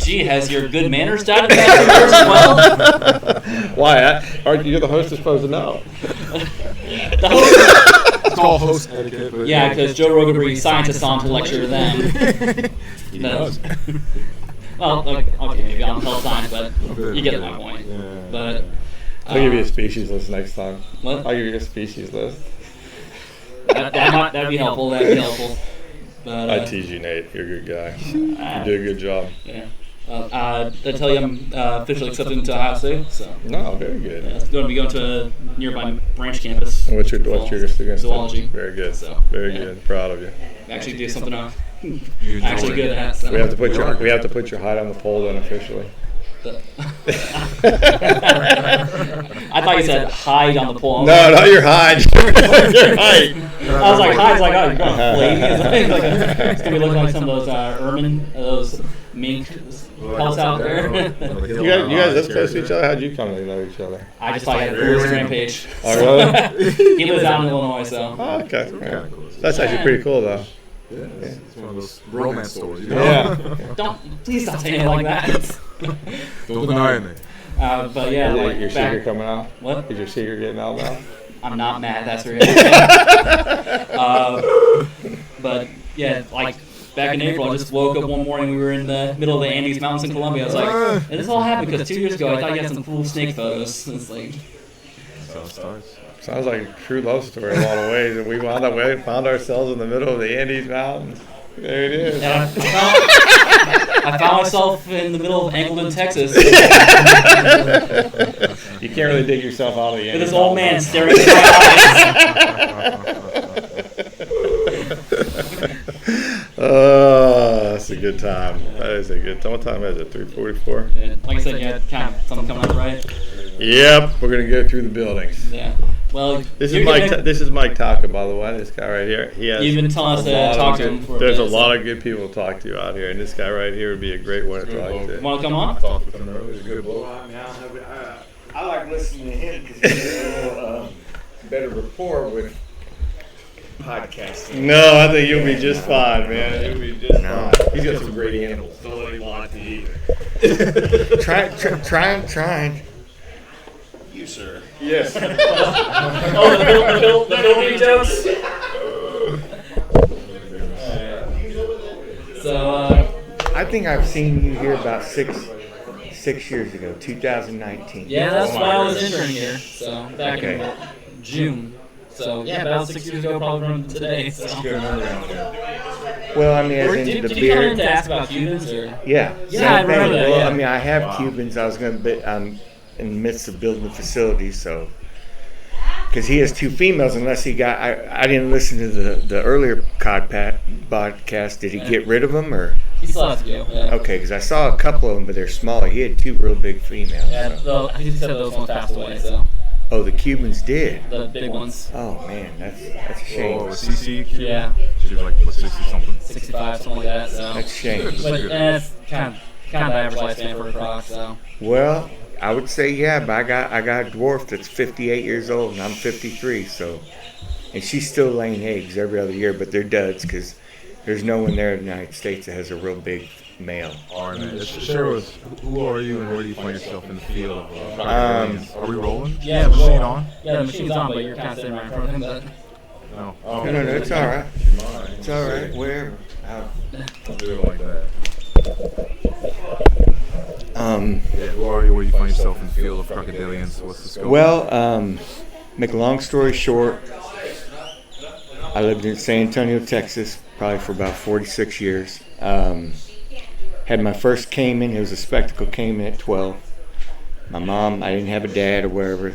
Gee, has your good manners died in the last 2 years as well? Why? You're the host is supposed to know. The host. It's called host etiquette. Yeah, because Joe Rogan brings scientists on to lecture them. He does. Well, okay, maybe on health science, but you get my point. Yeah. But I'll give you a species list next time. What? I'll give you a species list. That'd be helpful. But, I tease you, Nate. You're a good guy. You did a good job. Yeah. I tell you I'm officially accepted into Ohio State. So. No, very good. Yeah, it's going to be going to a nearby branch campus. What's your zoology? Very good. So, very good. Proud of you. Actually, do something I'm actually good at. So. We have to put your hide on the pole then officially. I thought you said hide on the pole. No, not your hide. Your hide. I was like, hide's like, oh, you're going to play. It's going to be looking like some of those ermine, those mink pelts out there. You guys this close to each other? How'd you come to know each other? I just thought I had a cool Instagram page. Oh, really? He lives out in Illinois, so. Oh, okay. Yeah. That's actually pretty cool, though. Yeah, it's one of those romance stories. Yeah. Please stop saying it like that. Don't deny it. But yeah, Is your secret coming out? What? Is your secret getting out now? I'm not mad. That's right. But yeah, like back in April, I just woke up one morning. We were in the middle of the Andes Mountains in Colombia. I was like, and this all happened because 2 years ago I thought you had some cool snake photos. It's like. That's how it starts. Sounds like a true love story in a lot of ways. And we found ourselves in the middle of the Andes Mountains. There it is. And I found myself in the middle of Angleton, Texas, You can't really dig yourself out of the with this old man staring at my eyes. Oh, that's a good time. That is a good time. What time is it? 3:44. And like I said, you had kind of something coming up, right? Yep, we're gonna go through the buildings. Yeah. Well, This you're is Mike. gonna- This is Mike Taka, by the way. This guy right here. He has. You've been telling us a to lot of talk to good- him for a There's a bit, lot so- of good people to talk to out here, and this guy right here would be a great one to talk to. Want to come on? Talked with him earlier. He's a good boy. I like listening to him because he has a little better rapport with podcasting. No, I think you'll be just fine, man. You'll be just fine. He's got some great animals. Don't let him lie to you. Trying. You, sir. Yes. Oh, the Bill jokes. So, I think I've seen you here about six years ago, 2019. yeah, that's why I was interning here. So back in June. So yeah, about 6 years ago, probably from today. So. Well, I mean, as in Did the you come in beer. to ask about Cubans or? Yeah. Yeah, same I remember thing. that, Well, yeah. I mean, I have Cubans. I was going to be. I'm in the midst of building a facility, so. Because he has two females, unless he got. I didn't listen to the earlier podcast. Did he get rid of them or? He still has to go. Yeah. Okay, because I saw a couple of them, but they're smaller. He had two real big females. Yeah, so. he said those ones passed away. So Oh, the Cubans did. the big ones. Oh man, that's a Oh, shame. was CC? Yeah, She was like, what, 60 something? 65, something like that. So, That's a shame. but that's kind of average lifespan for a croc. So Well, I would say yeah, but I got a dwarf that's 58 years old and I'm 53, so and she's still laying eggs every other year, but they're duds because there's no one there in the United States that has a real big male. All right, man. Share with us, who are you and where do you find yourself in the field of crocodilians? Are we rolling? yeah, Is the machine on? Yeah, the machine's on, but you're kind of sitting right in front of him. But No. No, it's all right. It's all right. Wherever. I'll do it like that. Yeah, who are you? Where do you find yourself in the field of crocodilians? What's the scope? Well, make a long story short, I lived in San Antonio, Texas, probably for about 46 years. Had my first Cayman. It was a spectacle Cayman at 12. My mom, I didn't have a dad or wherever.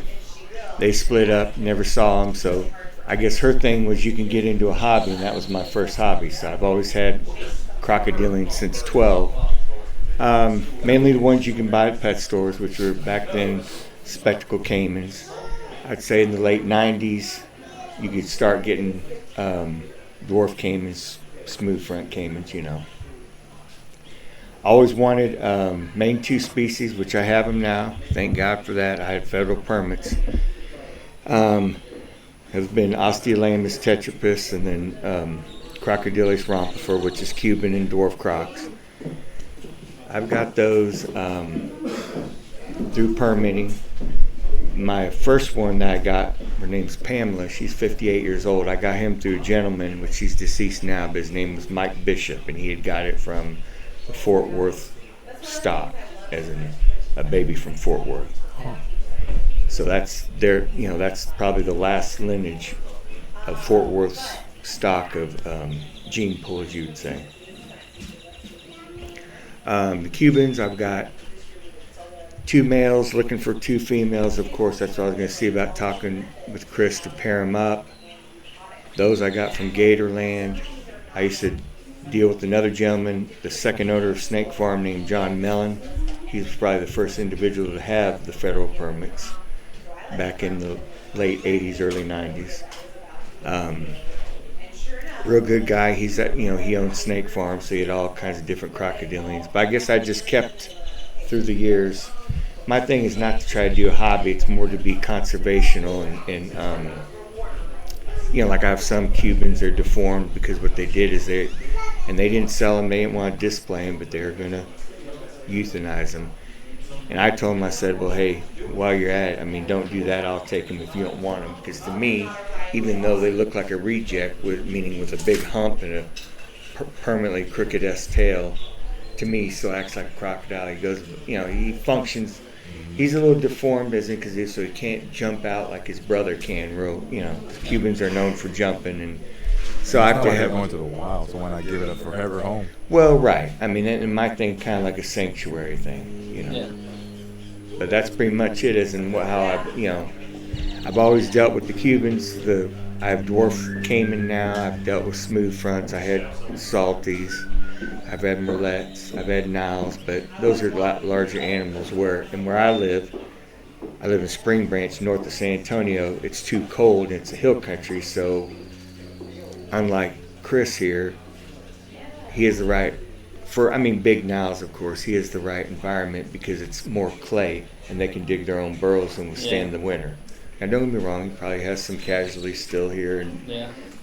They split up, never saw him, so I guess her thing was you can get into a hobby, and that was my first hobby. So I've always had crocodilians since 12. Mainly the ones you can buy at pet stores, which were back then spectacle caimans. I'd say in the late 90s, you could start getting dwarf caimans, smooth front caimans, you know. I always wanted main two species, which I have them now. Thank God for that. I had federal permits. Has been Osteolaemus tetrapus and then Crocodilius rompifer, which is Cuban and dwarf crocs. I've got those through permitting. My first one that I got, her name's Pamela. She's 58 years old. I got him through a gentleman, which he's deceased now, but his name was Mike Bishop, and he had got it from the Fort Worth stock, as in a baby from Fort Worth. So that's that's probably the last lineage of Fort Worth's stock of gene pool, as you would say. The Cubans, I've got 2 males looking for 2 females. Of course, that's what I was going to see about talking with Chris to pair them up. Those I got from Gatorland. I used to deal with another gentleman, the second owner of Snake Farm, named John Mellon. He was probably the first individual to have the federal permits back in the late 80s, early 90s. Real good guy. He's at, he owned Snake Farm, so he had all kinds of different crocodilians. But I guess I just kept through the years. My thing is not to try to do a hobby. It's more to be conservational and like I have some Cubans, they're deformed because what they did is they didn't sell them. They didn't want to display them, but they were going to euthanize them. And I told him, I said, well, hey, while you're at it, don't do that. I'll take them if you don't want them. Because to me, even though they look like a reject, meaning with a big hump and a permanently crooked-esque tail, to me, he still acts like a crocodile. He goes, he functions. He's a little deformed, because so he can't jump out like his brother can. Cubans are known for jumping, and So I have It's to not like have. going to the wild, so why not give it a forever home? Well, right. I mean, and my thing kind of like a sanctuary thing, you know. Yeah. But that's pretty much it. As in how I've always dealt with the Cubans. I have dwarf Cayman now. I've dealt with smooth fronts. I had salties. I've had murrelets. I've had Niles. But those are a lot larger animals. Where I live in Spring Branch, north of San Antonio. It's too cold and it's a hill country. So unlike Chris here, he is the right. Big Niles, of course, he is the right environment because it's more clay and they can dig their own burrows and withstand the winter. Now, don't get me wrong, he probably has some casualties still here.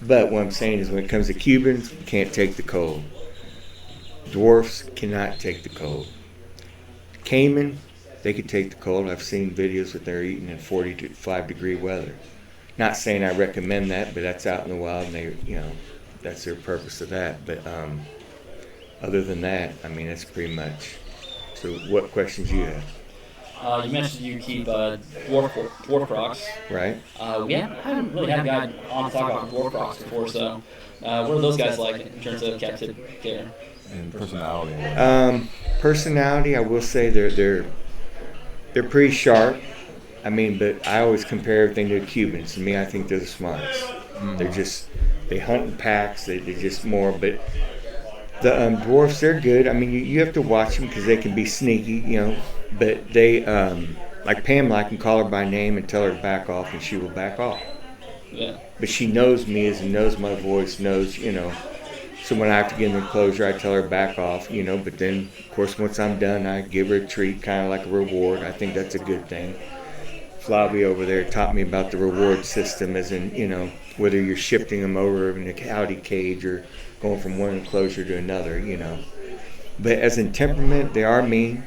But what I'm saying is when it comes to Cubans, can't take the cold. Dwarfs cannot take the cold. Cayman, they could take the cold. I've seen videos that they're eating in 45-degree weather. Not saying I recommend that, but that's out in the wild and that's their purpose of that. But other than that, I mean, that's pretty much. So what questions you have? You mentioned you keep dwarf crocs. Right. Haven't really had a guy on to talk about dwarf crocs before, so what are those guys like in terms of captivity care? And personality. Personality, I will say they're pretty sharp. I mean, but I always compare everything to the Cubans. To me, I think they're the smartest. They hunt in packs. They're just more, but the dwarfs, they're good. I mean, you have to watch them because they can be sneaky, But they, like Pamela, I can call her by name and tell her to back off, and she will back off. Yeah. But she knows me and knows my voice, knows, So when I have to get in the enclosure, I tell her to back off, But then, of course, once I'm done, I give her a treat, kind of like a reward. I think that's a good thing. Flavia over there taught me about the reward system, as in, whether you're shifting them over in a coyote cage or going from one enclosure to another, But as in temperament, they are mean.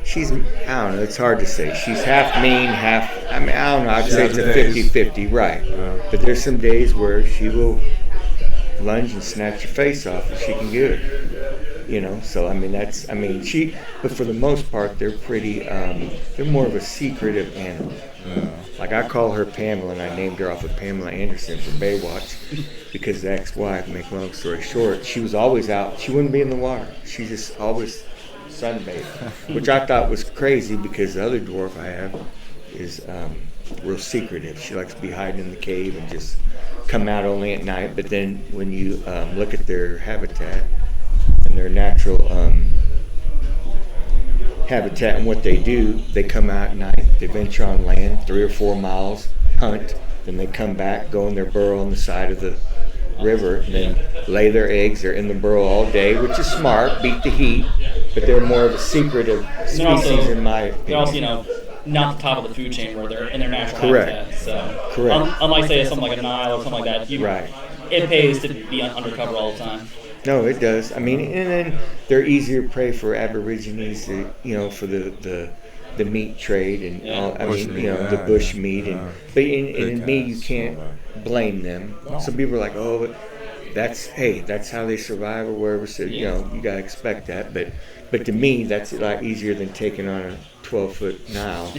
She's, I don't know, it's hard to say. She's half mean, half, I don't know, I'd say it's a 50-50, right. But there's some days where she will lunge and snatch your face off if she can get it. So, but for the most part, they're pretty, they're more of a secretive animal. Like I call her Pamela, and I named her off of Pamela Anderson from Baywatch because the ex-wife, make a long story short, she was always out. She wouldn't be in the water. She just always sunbathed, which I thought was crazy because the other dwarf I have is real secretive. She likes to be hiding in the cave and just come out only at night. But then when you look at their habitat and their natural habitat and what they do, they come out at night, they venture on land 3 or 4 miles, hunt, then they come back, go in their burrow on the side of the river, and then lay their eggs. They're in the burrow all day, which is smart, beat the heat, but they're more of a secretive species in my opinion. They're also, not the top of the food chain where they're in their natural Correct. habitat. So, Correct. Unlike, say, something like a Nile or something like that, it pays to be undercover all the time. No, it does. I mean, and then they're easier prey for Aborigines, for the meat trade and all, the bush meat, but in meat you can't blame them. Some people are like, oh, that's how they survive or wherever. So you gotta expect that. But to me, that's a lot easier than taking on a 12-foot Nile.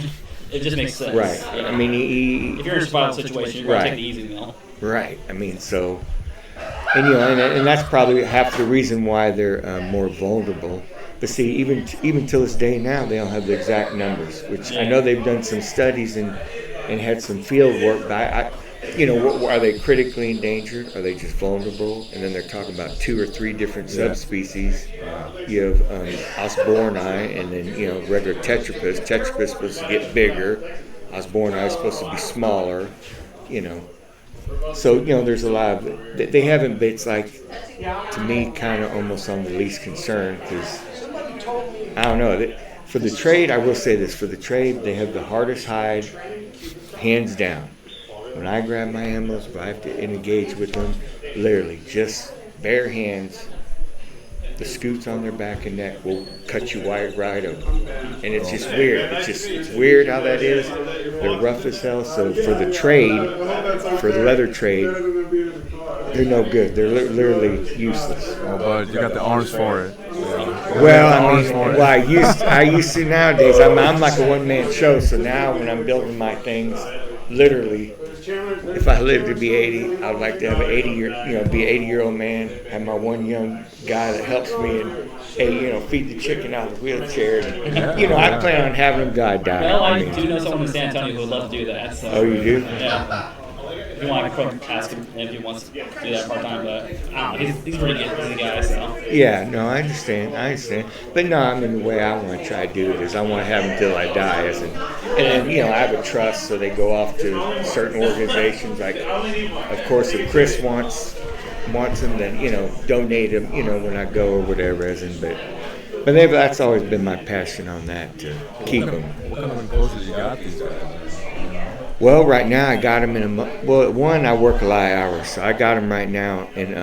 It just makes sense. Right. Yeah. I mean, if you're in a survival situation, you're gonna take the easy meal. Right. I mean, so. And and that's probably half the reason why they're more vulnerable. But see, even till this day now, they don't have the exact numbers. Which I know they've done some studies and had some field work. But are they critically endangered? Are they just vulnerable? And then they're talking about 2 or 3 different subspecies. You have osborni, and then regular tetrapus. Tetrapus is supposed to get bigger. Osborni is supposed to be smaller. So, there's a lot of, they haven't, but it's like, to me, kind of almost on the least concern, because, I don't know, for the trade, I will say this, for the trade, they have the hardest hide, hands down. When I grab my animals, if I have to engage with them, literally, just bare hands, the scoots on their back and neck will cut you right open. And it's just weird. It's weird how that is. They're rough as hell. So for the leather trade, they're no good. They're literally useless. Oh, but you got the arms for it. Well, I used to nowadays. I'm like a one-man show. So now when I'm building my things, literally, if I live to be 80, I'd like to have an 80-year-old man, have my one young guy that helps me and, hey, feed the chicken out of the wheelchair. And, I plan on having him die. Well, I do know someone in San Antonio who would love to do that. So. Oh, you do? Yeah. If you want to ask him if he wants to do that part time, but I don't know. He's a pretty good busy guy, so. Yeah, no, I understand. But no, I mean, the way I want to try to do it is I want to have them till I die. And then, I have a trust, so they go off to certain organizations. Like, of course, if Chris wants them, then, donate them, when I go or whatever. But that's always been my passion on that, to keep them. What kind of enclosures you got these guys? Well, right now I got them one, I work a lot of hours, so I got them right now in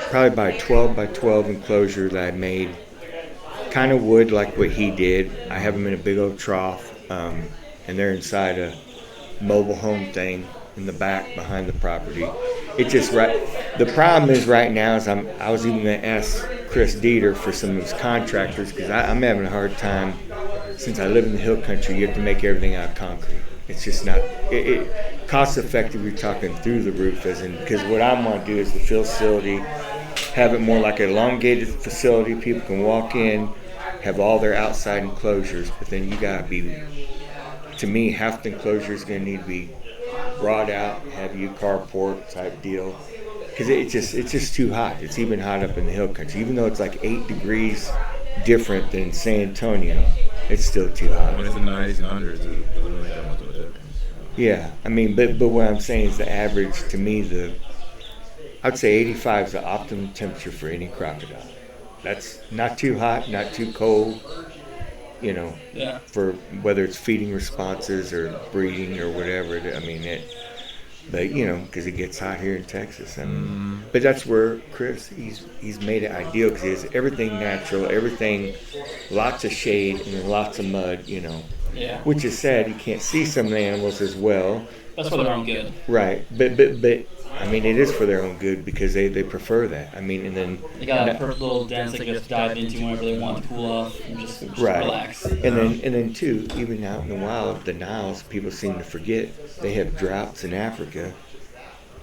probably about a 12 by 12 enclosure that I made, kind of wood like what he did. I have them in a big old trough, and they're inside a mobile home thing in the back behind the property. The problem is right now is I was even going to ask Chris Dieter for some of his contractors, because I'm having a hard time. Since I live in the hill country, you have to make everything out of concrete. It's just not cost effective. You're talking through the roof, because what I want to do is the facility, have it more like an elongated facility. People can walk in, have all their outside enclosures, but then you gotta be. To me, half the enclosure is going to need to be brought out, have you carport type deal, because it's just too hot. It's even hot up in the hill country, even though it's like 8 degrees different than San Antonio. It's still too hot. When it's in the 90s and 100s, it doesn't really that much of a difference. Yeah, I mean, but what I'm saying is the average, to me, I'd say 85 is the optimum temperature for any crocodile. That's not too hot, not too cold, for whether it's feeding responses or breeding or whatever. Because it gets hot here in Texas. But that's where Chris, he's made it ideal, because he has everything natural, everything, lots of shade and then lots of mud, Yeah. Which is sad. You can't see some of the animals as well. That's for their own good. Right. But I mean, it is for their own good, because they prefer that. I mean, and then they got little dens they can just dive into whenever they want to cool off and just relax. And then too, even out in the wild, the Niles, people seem to forget they have droughts in Africa,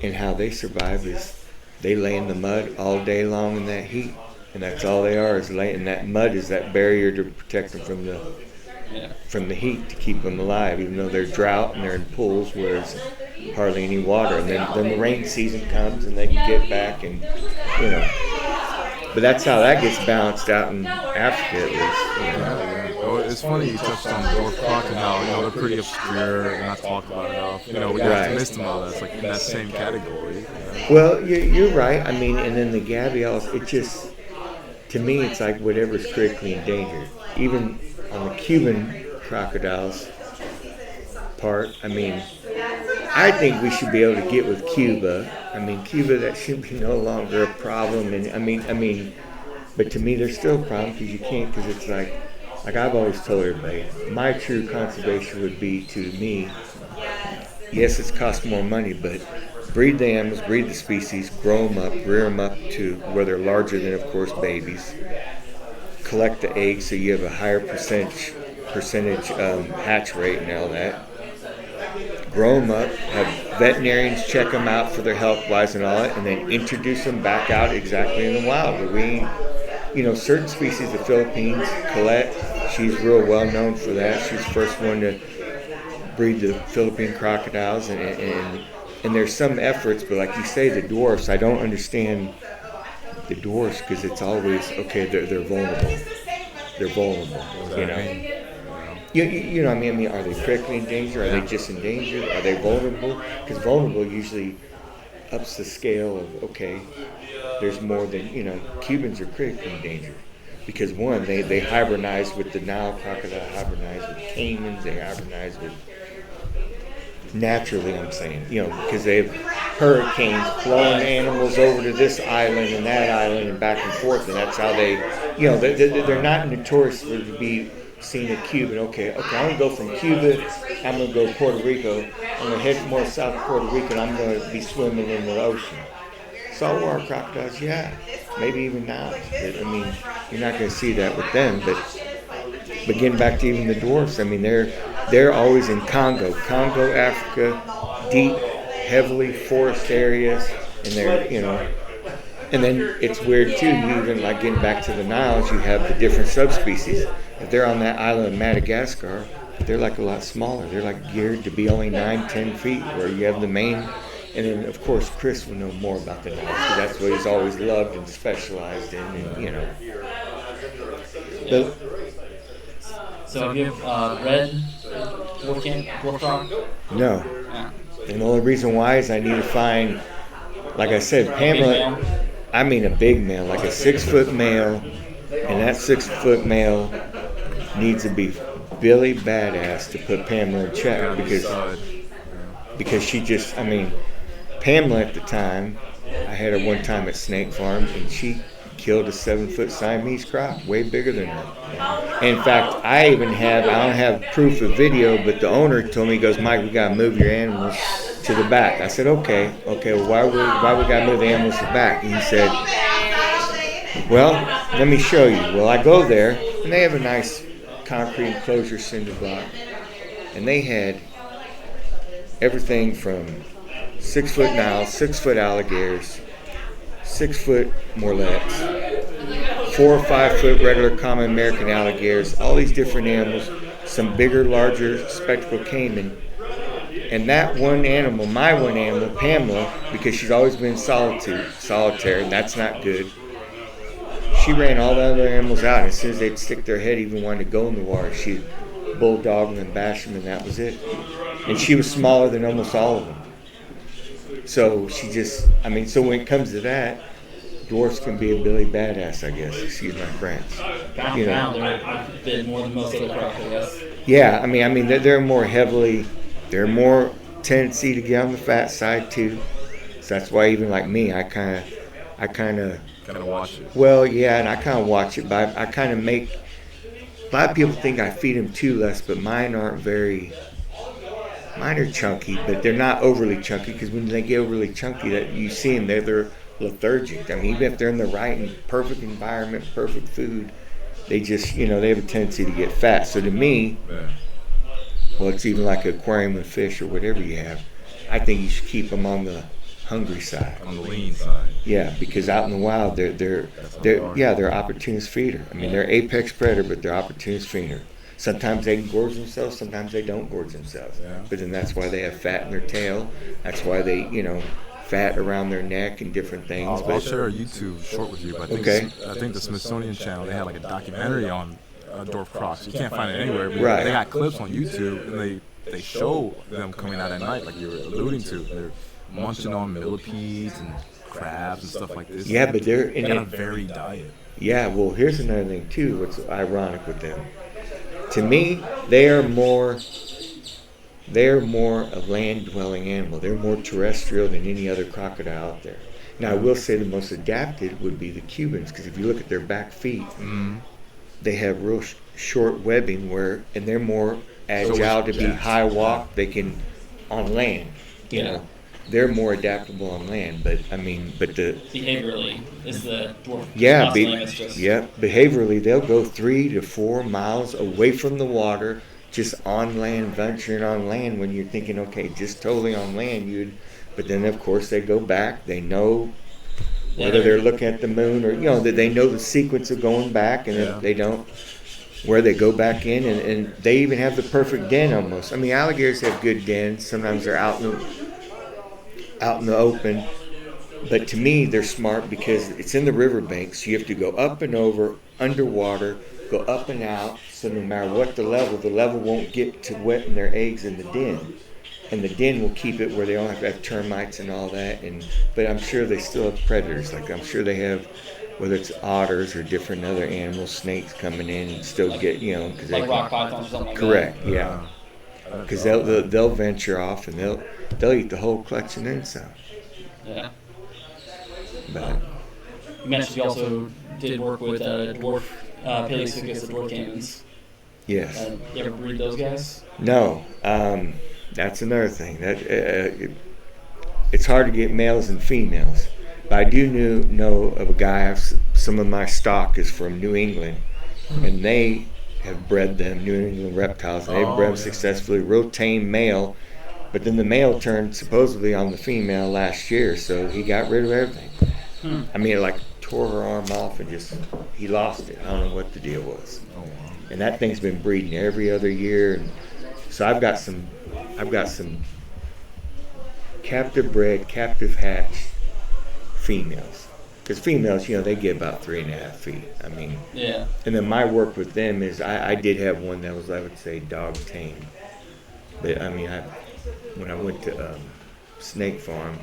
and how they survive is they lay in the mud all day long in that heat, and that's all they are, is laying. And that mud is that barrier to protect them from the heat, to keep them alive, even though they're drought and they're in pools where there's hardly any water. And then the rain season comes and they can get back, and but that's how that gets balanced out in Africa, at least. Well, it's funny you touched on the dwarf crocodile. They're pretty obscure, they're not talked about enough. We got to miss them all. That's like in that same category. Well, you're right. I mean, and then the gavials, it just, to me, it's like whatever's critically endangered. Even on the Cuban crocodiles part, I mean, I think we should be able to get with Cuba. I mean, Cuba, that should be no longer a problem. And I mean, but to me, there's still a problem, because you can't, because it's like I've always told everybody, my true conservation would be, to me, yes, it's cost more money, but breed the animals, breed the species, grow them up, rear them up to where they're larger than, of course, babies. Collect the eggs so you have a higher percentage hatch rate and all that. Grow them up, have veterinarians check them out for their health-wise and all that, and then introduce them back out exactly in the wild. But certain species of Philippines, Colette, she's real well known for that. She's the first one to breed the Philippine crocodiles, and there's some efforts, but like you say, the dwarfs, I don't understand the dwarfs, because it's always, okay, they're vulnerable. They're vulnerable, You know what I mean? Are they critically endangered? Are they just endangered? Are they vulnerable? Because vulnerable usually ups the scale of, okay, there's more than, Cubans are critically endangered. Because one, they hybridize with the Nile crocodile, hybridize with caimans, they hybridize with, naturally I'm saying, because they have hurricanes blowing animals over to this island and that island and back and forth, and that's how they, they're not notorious for to be seen at Cuba. Okay, I'm going to go from Cuba, I'm going to go to Puerto Rico, I'm going to head more south to Puerto Rico, and I'm going to be swimming in the ocean. Saltwater crocodiles, yeah, maybe even now. But, I mean, you're not going to see that with them, but getting back to even the dwarfs, I mean, they're always in Congo, Africa, deep heavily forest areas, and they're, you know, and then it's weird too, you even like getting back to the Niles, you have the different subspecies. If they're on that island of Madagascar, they're like a lot smaller. They're like geared to be only 9-10 feet, where you have the main, and then of course Chris will know more about the Niles, because that's what he's always loved and specialized in, and, you know. So have you read Dwarf Croc? No. Yeah. And the only reason why is I need to find, like I said, Pamela, I mean a big male, like a 6-foot male, and that 6-foot male needs to be Billy badass to put Pamela in check, because she just, I mean, Pamela at the time, I had her one time at Snake Farm, and she killed a 7-foot Siamese croc, way bigger than her. In fact, I don't have proof of video, but the owner told me, he goes, Mike, we gotta move your animals to the back. I said, okay, well, why we gotta move the animals to the back? And he said, well, let me show you. Well, I go there, and they have a nice concrete enclosure cinder block, and they had everything from 6-foot Niles, 6-foot alligators, 6-foot Morlets, 4 or 5-foot regular common American alligators, all these different animals, some bigger, larger spectacled caiman. And that one animal, my one animal, Pamela, because she's always been solitary, and that's not good, she ran all the other animals out. And as soon as they'd stick their head, even wanted to go in the water, she'd bulldog them and bash them, and that was it. And she was smaller than almost all of them. So she just, I mean, so when it comes to that, dwarfs can be a Billy badass, I guess. Excuse my French. You know. They're a bit more than most other crocs, I guess. Yeah, I mean, they're more tendency to get on the fat side too. So that's why even like me, I kind of watch it. Well, yeah, and I kind of watch it, but I kind of make. A lot of people think I feed them too less, but mine aren't very. Mine are chunky, but they're not overly chunky, because when they get overly chunky, that you see them, they're lethargic. I mean, even if they're in the right and perfect environment, perfect food, they just, you know, they have a tendency to get fat. So to me, well, it's even like an aquarium of fish or whatever you have. I think you should keep them on the hungry side, on the lean side. Yeah, because out in the wild, they're opportunist feeder. I mean, they're apex predator, but they're opportunist feeder. Sometimes they can gorge themselves, sometimes they don't gorge themselves. Yeah. But then that's why they have fat in their tail. That's why they, you know, fat around their neck and different things. I'll share a YouTube short with you. But I think the Smithsonian Channel, they had like a documentary on dwarf crocs. You can't find it anywhere. But They got clips on YouTube, and they show them coming out at night, like you were alluding to. They're munching on millipedes and crabs and stuff like this. Yeah, but they're in a varied diet. Yeah, well, here's another thing too. What's ironic with them? To me, they are more a land-dwelling animal. They're more terrestrial than any other crocodile out there. Now, I will say the most adapted would be the Cubans, because if you look at their back feet, they have real short webbing, and they're more agile to be high walk. They can on land, you know. They're more adaptable on land, but behaviorally is the dwarf. Behaviorally they'll go 3 to 4 miles away from the water, just on land, venturing on land. When you're thinking, okay, just totally on land, but then of course they go back. They know whether they're looking at the moon or that they know the sequence of going back, and if they don't, where they go back in, and they even have the perfect den almost. I mean, alligators have good dens. Sometimes they're out in the open, but to me they're smart because it's in the riverbank, so you have to go up and over, underwater, go up and out, so no matter what the level won't get to wetting their eggs in the den, and the den will keep it where they don't have to have termites and all that. But I'm sure they still have predators, like I'm sure they have, whether it's otters or different other animals, snakes coming in and still get, because like rock pythons or something like correct that. Yeah, because they'll venture off and they'll eat the whole collection and some. Yeah. But you mentioned you also did work with dwarf Paleosuchus, the dwarf caimans. Yes. You ever breed those guys? No. That's another thing. That it's hard to get males and females. But I do know of a guy. Some of my stock is from New England, and they have bred them, New England reptiles. And they've bred them successfully. Real tame male. But then the male turned supposedly on the female last year, so he got rid of everything. I mean, like tore her arm off and he lost it. I don't know what the deal was. And that thing's been breeding every other year. And so I've got some captive bred, captive hatched females. Because females, they get about 3.5 feet. I mean, Yeah. and then my work with them is I did have one that was, I would say, dog tame. But I mean, when I went to Snake Farm,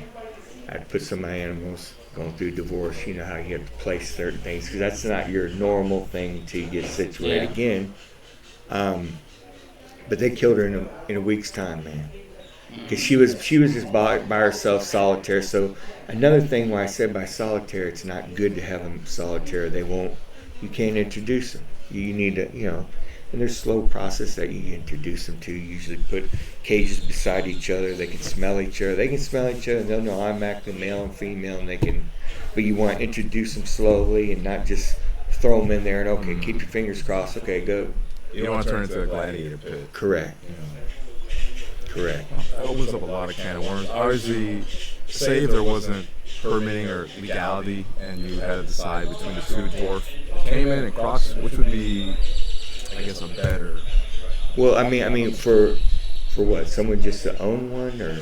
I'd put some of my animals going through divorce. You know how you have to place certain things because that's not your normal thing until you get situated again. But they killed her in a week's time, man. Because she was just by herself, solitaire. So another thing why I said by solitaire, it's not good to have them solitaire. You can't introduce them. You need to, and there's a slow process that you introduce them to. You usually put cages beside each other. They can smell each other. And they'll know I'm acting male and female, but you want to introduce them slowly and not just throw them in there and, okay, keep your fingers crossed. Okay, go. You don't want to turn into a gladiator pit. Correct. Correct. That opens up a lot of can of worms. Obviously, say if there wasn't permitting or legality and you had to decide between the two, dwarf caiman and crocs, which would be, I guess, a better... Well, I mean, for what? Someone just to own one, or...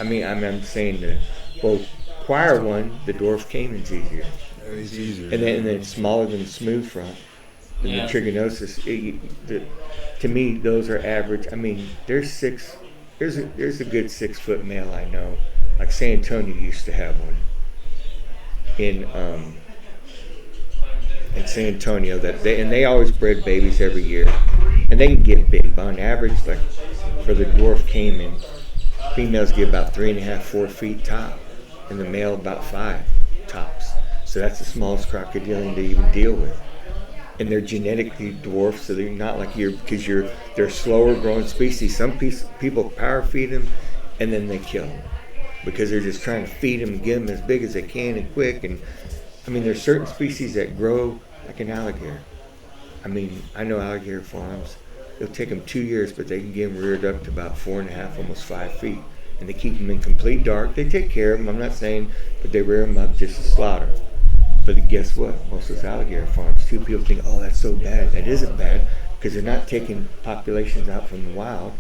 I'm saying acquire one, the dwarf caiman's easier. It's easier. And then it's smaller than the smooth front. And the trigonosis, to me, those are average. I mean, there's a good 6 foot male I know. Like San Antonio used to have one in San Antonio they always bred babies every year, and they can get big. But on average, like for the dwarf caiman, females get about 3.5, 4 feet top, and the male about 5 tops. So that's the smallest crocodilian to even deal with. And they're genetically dwarfed, so they're not like they're slower growing species. Some people power feed them, and then they kill them because they're just trying to feed them and get them as big as they can and quick. And I mean, there's certain species that grow like an alligator. I mean, I know alligator farms. It'll take them 2 years, but they can get them reared up to about 4.5, almost 5 feet. And they keep them in complete dark. They take care of them, I'm not saying, but they rear them up just to slaughter. But guess what? Most of those alligator farms, too, people think, oh, that's so bad. That isn't bad because they're not taking populations out from the wild.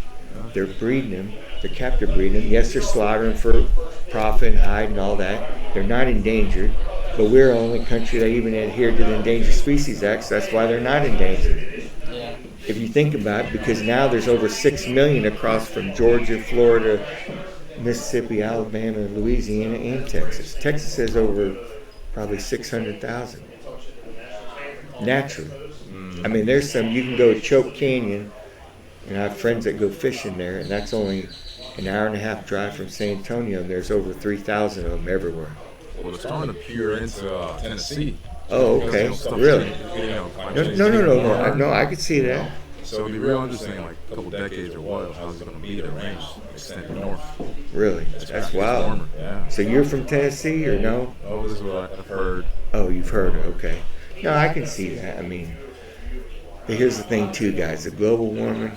They're breeding them. They're captive breeding them. Yes, they're slaughtering for profit and hide and all that. They're not endangered. But we're the only country that even adhered to the Endangered Species Act, so that's why they're not endangered. Yeah. If you think about it, because now there's over 6 million across from Georgia, Florida, Mississippi, Alabama, Louisiana, and Texas. Texas has over probably 600,000 naturally. I mean, there's some, you can go to Choke Canyon, and I have friends that go fishing there, and that's only an hour and a half drive from San Antonio, and there's over 3,000 of them everywhere. Well, they're starting to peer into Tennessee. Oh, okay. Really? No, I could see that. So it'd be real interesting, like a couple decades or what, how's it going to be, the range extending north. Really? That's wild. Yeah. So you're from Tennessee or no? Oh, this is what I've heard. Oh, you've heard it, okay. No, I can see that. I mean, but here's the thing too, guys. The global warming,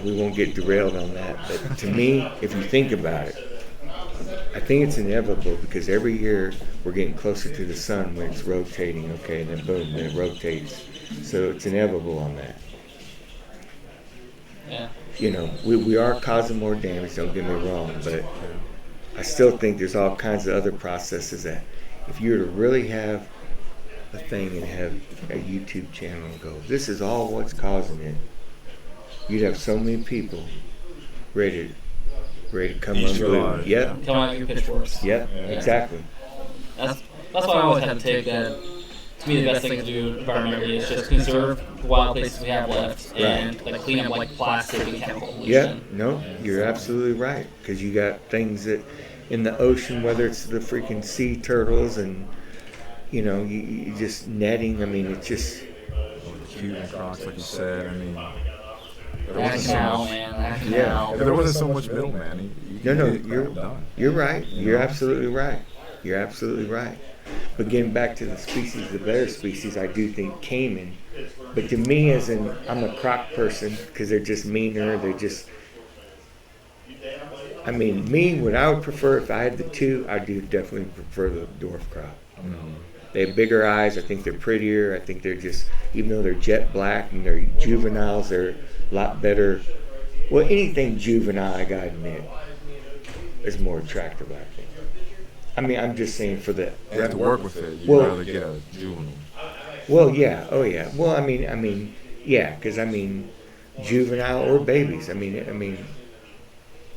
we won't get derailed on that. But to me, if you think about it, I think it's inevitable because every year we're getting closer to the sun when it's rotating, okay, and then boom, then it rotates. So it's inevitable on that. Yeah. You know, we are causing more damage, don't get me wrong, but I still think there's all kinds of other processes that if you were to really have a thing and have a YouTube channel and go, this is all what's causing it, you'd have so many people ready to come unglued. Yep. Come out your pitchforks. Yep, exactly. That's why I always have to take that. To me, the best thing to do environmentally is just conserve the wild places we have left and like clean up like plastic and chemical pollution. Yeah, no, you're absolutely right. Because you got things that in the ocean, whether it's the freaking sea turtles and, you know, you just netting. I mean, it's just. Cute and crocs, like you said. I mean. Act now, man. Act now. If there wasn't so much middleman, you're right. You're absolutely right. You're absolutely right. But getting back to the species, the better species, I do think caiman. But to me, I'm a croc person because they're just meaner. They're just, I mean, me, what I would prefer if I had the two, I do definitely prefer the dwarf croc. They have bigger eyes. I think they're prettier. I think they're just, even though they're jet black and they're juveniles, they're a lot better. Well, anything juvenile, I gotta admit, is more attractive, I think. I mean, I'm just saying for the. And to work with it, you'd Well- rather get a juvenile. Well, yeah. Oh, yeah. Well, I mean, yeah, because I mean, juvenile or babies. I mean,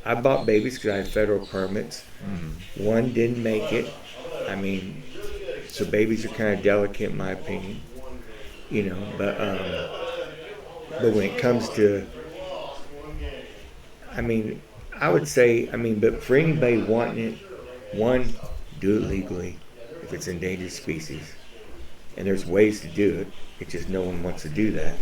I bought babies because I had federal permits. One didn't make it. I mean, so babies are kind of delicate, in my opinion. You know, but when it comes to, I mean, I would say, I mean, but for anybody wanting it, one, do it legally if it's endangered species. And there's ways to do it. It's just no one wants to do that.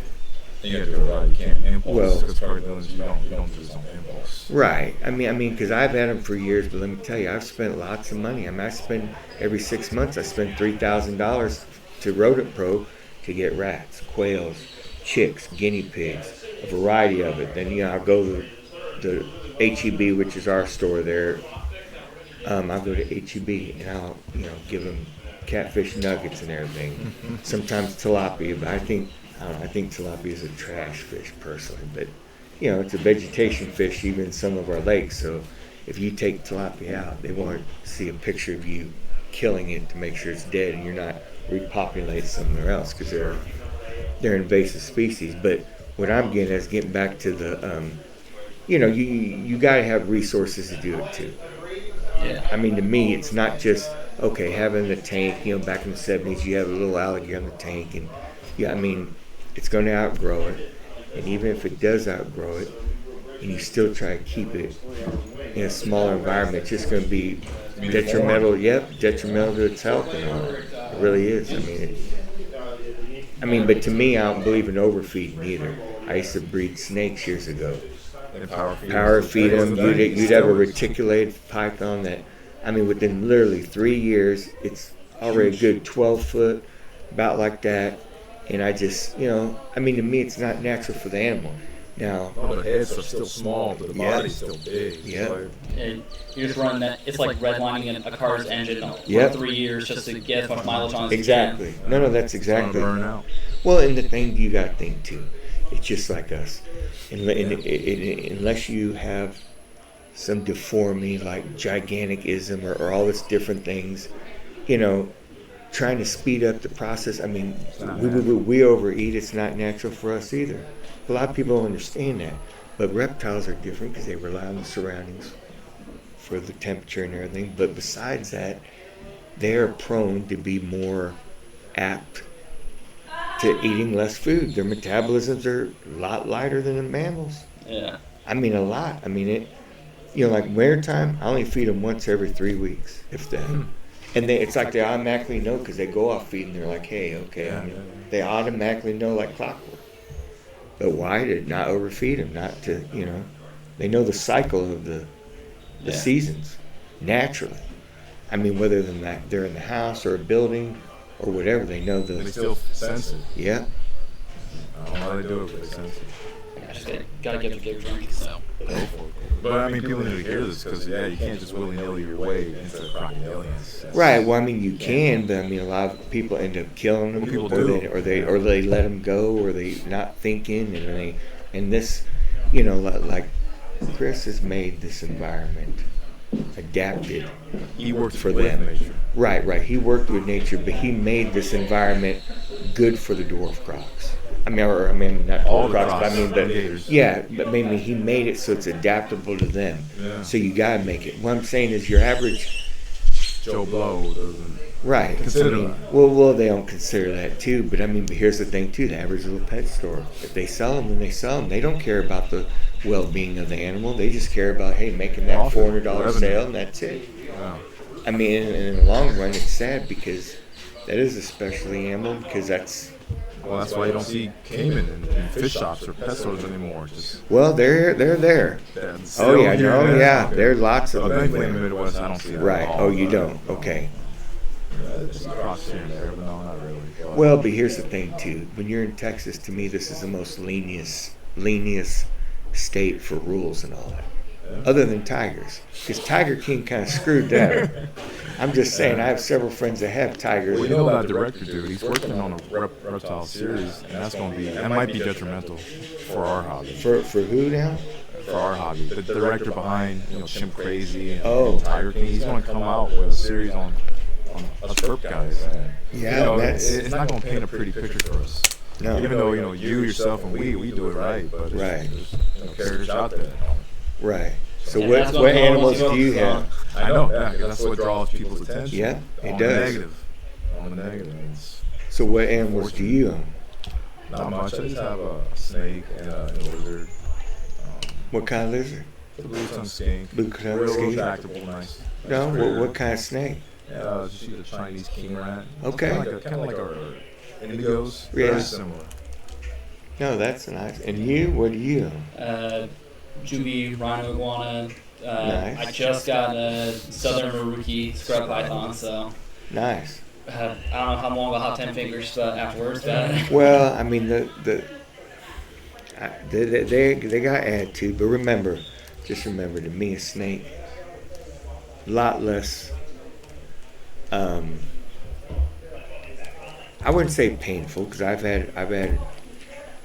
You gotta do it right. You can't impulse. Well- Because crocodilians, you don't do this on impulse. Right. I mean, because I've had them for years, but let me tell you, I've spent lots of money. I mean, I spend every 6 months, I spend $3,000 to Rodent Pro to get rats, quails, chicks, guinea pigs, a variety of it. Then I'll go to the HEB, which is our store there. I'll go to HEB and I'll give them catfish nuggets and everything. Sometimes tilapia, but I think tilapia is a trash fish personally. But it's a vegetation fish, even in some of our lakes. So if you take tilapia out, they want to see a picture of you killing it to make sure it's dead and you're not repopulating somewhere else because they're invasive species. But what I'm getting at is getting back to the, you got to have resources to do it too. Yeah. I mean, to me, it's not just, okay, having the tank, back in the 70s, you have a little alligator in the tank. And, I mean, it's going to outgrow it. And even if it does outgrow it, and you still try to keep it in a smaller environment, it's just going to be detrimental. Yep, detrimental to its health and all that. It really is. I mean, but to me, I don't believe in overfeeding either. I used to breed snakes years ago. Power feed them. You'd have a reticulated python that, I mean, within literally 3 years, it's already a good 12 foot, about like that. And I just, I mean, to me, it's not natural for the animal. Now, The heads are still small, but the body's still big. Yeah. And you're just running that. It's like redlining a car's engine for Yep. 3 years just to get as much mileage on as Exactly. No, that's exactly. Burn out. Well, and the thing you got to think too, it's just like us. Unless you have some deformity like gigantism or all these different things, trying to speed up the process. I mean, we overeat. It's not natural for us either. A lot of people don't understand that. But reptiles are different because they rely on the surroundings for the temperature and everything. But besides that, they're prone to be more apt to eating less food. Their metabolisms are a lot lighter than the mammals. Yeah. I mean, a lot. I mean, like winter time, I only feed them once every 3 weeks, if that. And it's like they automatically know because they go off feeding. They're like, hey, okay. I mean, they automatically know like clockwork. But why? To not overfeed them, not to, they know the cycle of the seasons naturally. I mean, whether they're in the house or a building or whatever, they know the. They still sense it. Yeah. I don't know how they do it, but they sense it. I just gotta give it a good drink. So. But I mean, people need to hear this because you can't just willy-nilly your way into crocodilians. Right. Well, I mean, you can, but I mean, a lot of people end up killing them, People or do. they let them go, or they not thinking, and this, like Chris has made this environment adapted. He worked for with them. nature. Right. He worked with nature, but he made this environment good for the dwarf crocs. I mean, not All dwarf the crocs, crocs, but I mean, gators. but maybe he made it so it's adaptable to them. Yeah. So you gotta make it. What I'm saying is, your average. Joe Blow doesn't. Right. Consider I mean, that. well, they don't consider that too. But I mean, but here's the thing too: the average little pet store, if they sell them, then they sell them. They don't care about the well-being of the animal. They just care about making that Profit, $400 revenue. sale, and that's it. Yeah. I mean, in the long run, it's sad because that is a specialty animal because that's. Well, that's why you don't see caiman in fish shops or pet stores anymore. Just Well, they're there. Oh yeah, there are lots of them. Thankfully in the Midwest, I don't see that. Right. At all. Oh, you don't. Okay. Just crocs here and there, but no, not really. Well, but here's the thing too. When you're in Texas, to me, this is the most lenient state for rules and all that. other than tigers, because Tiger King kind of screwed that. I'm just saying, I have several friends that have tigers. Well, you know that director dude, he's working on a reptile series, and that might be detrimental for our hobby. For who now? For our hobby. The director behind, Chimp Crazy and Tiger King, he's going to come out with a series on us herp guys. And, it's not going to paint a pretty picture for us. No. Even though, you yourself and we do it right, but there's characters out there. Right. So what animals do you have? I know, because that's what draws people's attention. Yeah, it on does. On the negative. So what animals do you own? Not much. I just have a snake and a lizard. What kind of lizard? The blue-tongue skink. Blue-tongue real skink? tractable, nice. No, what kind of snake? Just use a Chinese king rat. Okay. Kind of like our indigos. Yeah. Very similar. No, that's nice. And you? What do you own? Juby, rhino iguana. Nice. I just got a southern Maruki scrub python, so Nice. I don't know how long I'll have 10 fingers afterwards. But Well, I mean, they got attitude, but just remember, to me, a snake, a lot less. I wouldn't say painful, because I've had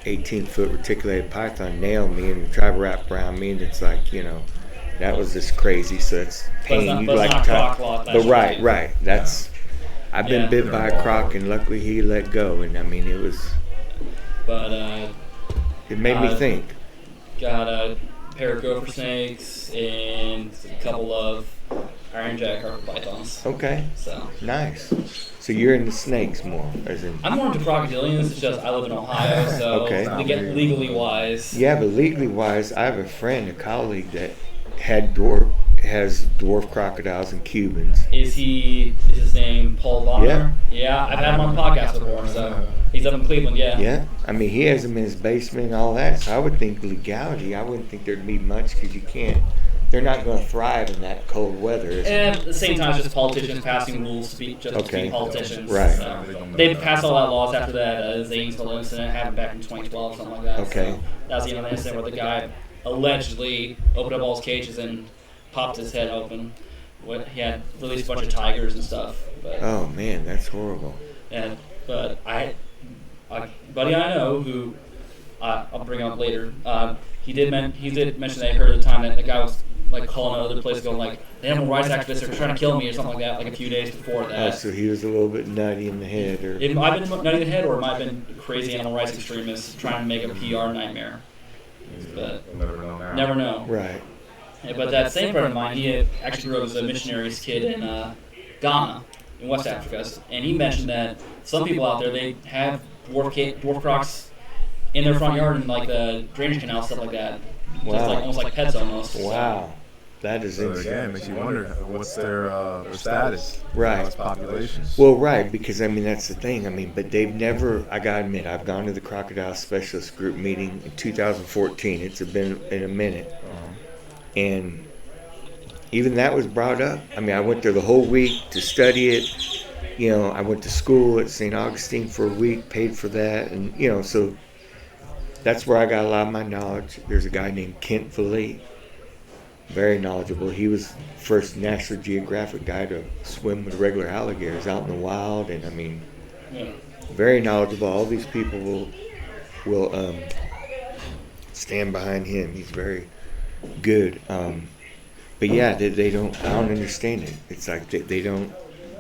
18-foot reticulated python nail me and try to wrap around me, and it's like, that was just crazy. So it's pain. But it's not croc law. But right. That's. I've been bit by a croc, and luckily he let go, and I mean it was. But it made me think. Got a pair of gopher snakes and a couple of Iron Jack carpet pythons. Okay. So Nice. So you're into snakes more, as in. I'm more into crocodilians. It's just I live in Ohio, so Okay. to get legally wise. Yeah, but legally wise, I have a friend, a colleague that has dwarf crocodiles and Cubans. Is his name Paul Bonner? Yeah, I've had him on the podcast before, so he's up in Cleveland, yeah. Yeah, I mean, he has them in his basement and all that, so I would think legality, I wouldn't think there'd be much, because you can't, they're not going to thrive in that cold weather. And at the same time, it's just politicians passing rules to be politicians. Right. So they passed all that laws after that Zanesville incident happened back in 2012, something like that. Okay. So that was the other incident where the guy allegedly opened up all his cages and popped his head open. He had released a bunch of tigers and stuff. But, Oh man, that's horrible. but a buddy I know who I'll bring up later. He did mention that he heard at the time that the guy was like calling another place, going like, the animal rights activists are trying to kill me or something like that, like a few days before that. So he was a little bit nutty in the head, or It might have been nutty in the head, or it might have been crazy animal rights extremists trying to make a PR nightmare. But never know. right. Yeah, but that same friend of mine, he actually grew up as a missionary's kid in Ghana, in West Africa, and he mentioned that some people out there, they have dwarf crocs in their front yard and like the drainage canal, stuff like that. Wow. Just like almost like pets almost. Wow, that is So insane. again, it makes you wonder what's their status, Right. as populations. Well, right, because I mean that's the thing. I mean, but they've never. I gotta admit, I've gone to the crocodile specialist group meeting in 2014. It's been in a minute, and even that was brought up. I mean, I went there the whole week to study it. I went to school at St. Augustine for a week, paid for that, and so that's where I got a lot of my knowledge. There's a guy named Kent Valet, very knowledgeable. He was the first National Geographic guy to swim with regular alligators out in the wild, and I mean, very knowledgeable. All these people will stand behind him. He's very good. But yeah, they don't. I don't understand it. It's like they don't.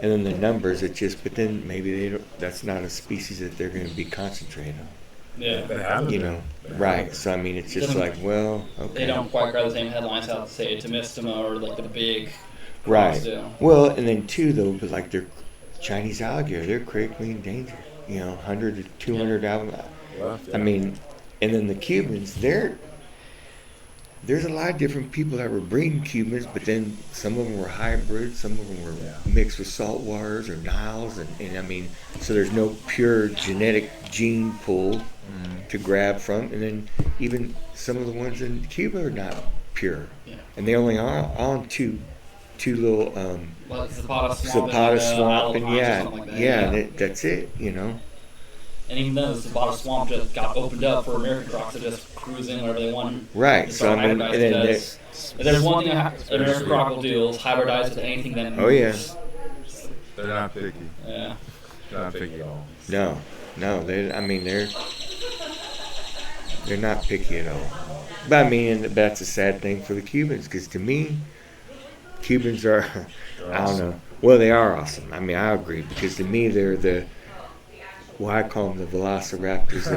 And then the numbers, it just. But then maybe they don't. That's not a species that they're going to be concentrating on. Yeah. Right. So I mean, it's just like, well, okay. They don't quite grab the same headlines out to say Temistoma or like the big Right. crocs do. Well, and then too though, but like they're Chinese alligator, they're critically endangered. 100 to 200 I mean, and then the Cubans, there's a lot of different people that were breeding Cubans, but then some of them were hybrids, some of them were mixed with saltwaters or Niles, and I mean, so there's no pure genetic gene pool to grab from, and then even some of the ones in Cuba are not pure, and they only are on two little Zapata Zapata swamp, and Alabama or something like that. that's it, And even then, the bottom swamp just got opened up for American crocs to just cruise in wherever they want. Right. So I mean, and then if there's one thing an American croc will do is hybridize with anything that moves. Oh yeah. They're not picky. Yeah. They're not picky at all. No. They're not picky at all. But I mean, that's a sad thing for the Cubans, because to me, Cubans are, I don't know. Well, they are awesome. I mean, I agree, because to me, they're I call them the velociraptors,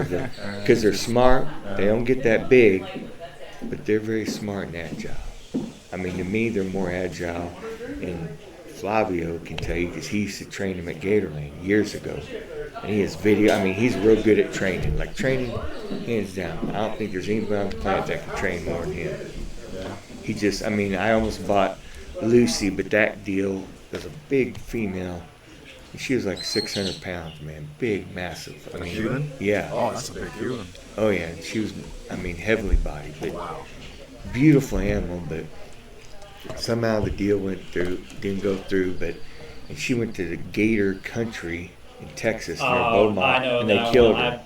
because they're smart. They don't get that big, but they're very smart and agile. I mean, to me, they're more agile. And Flavio can tell you, because he used to train them at Gatorland years ago. And he has video. I mean, he's real good at training. Like, training, hands down. I don't think there's anybody on the planet that can train more than him. He just, I mean, I almost bought Lucy, but that deal was a big female. And she was like 600 pounds, man. Big, massive. I mean, Cuban? Yeah. Oh, that's a big Cuban. Oh, yeah. And she was, I mean, heavily bodied. But beautiful animal, but somehow the deal didn't go through. And she went to the Gator Country in Texas near Beaumont, I know, and they killed her.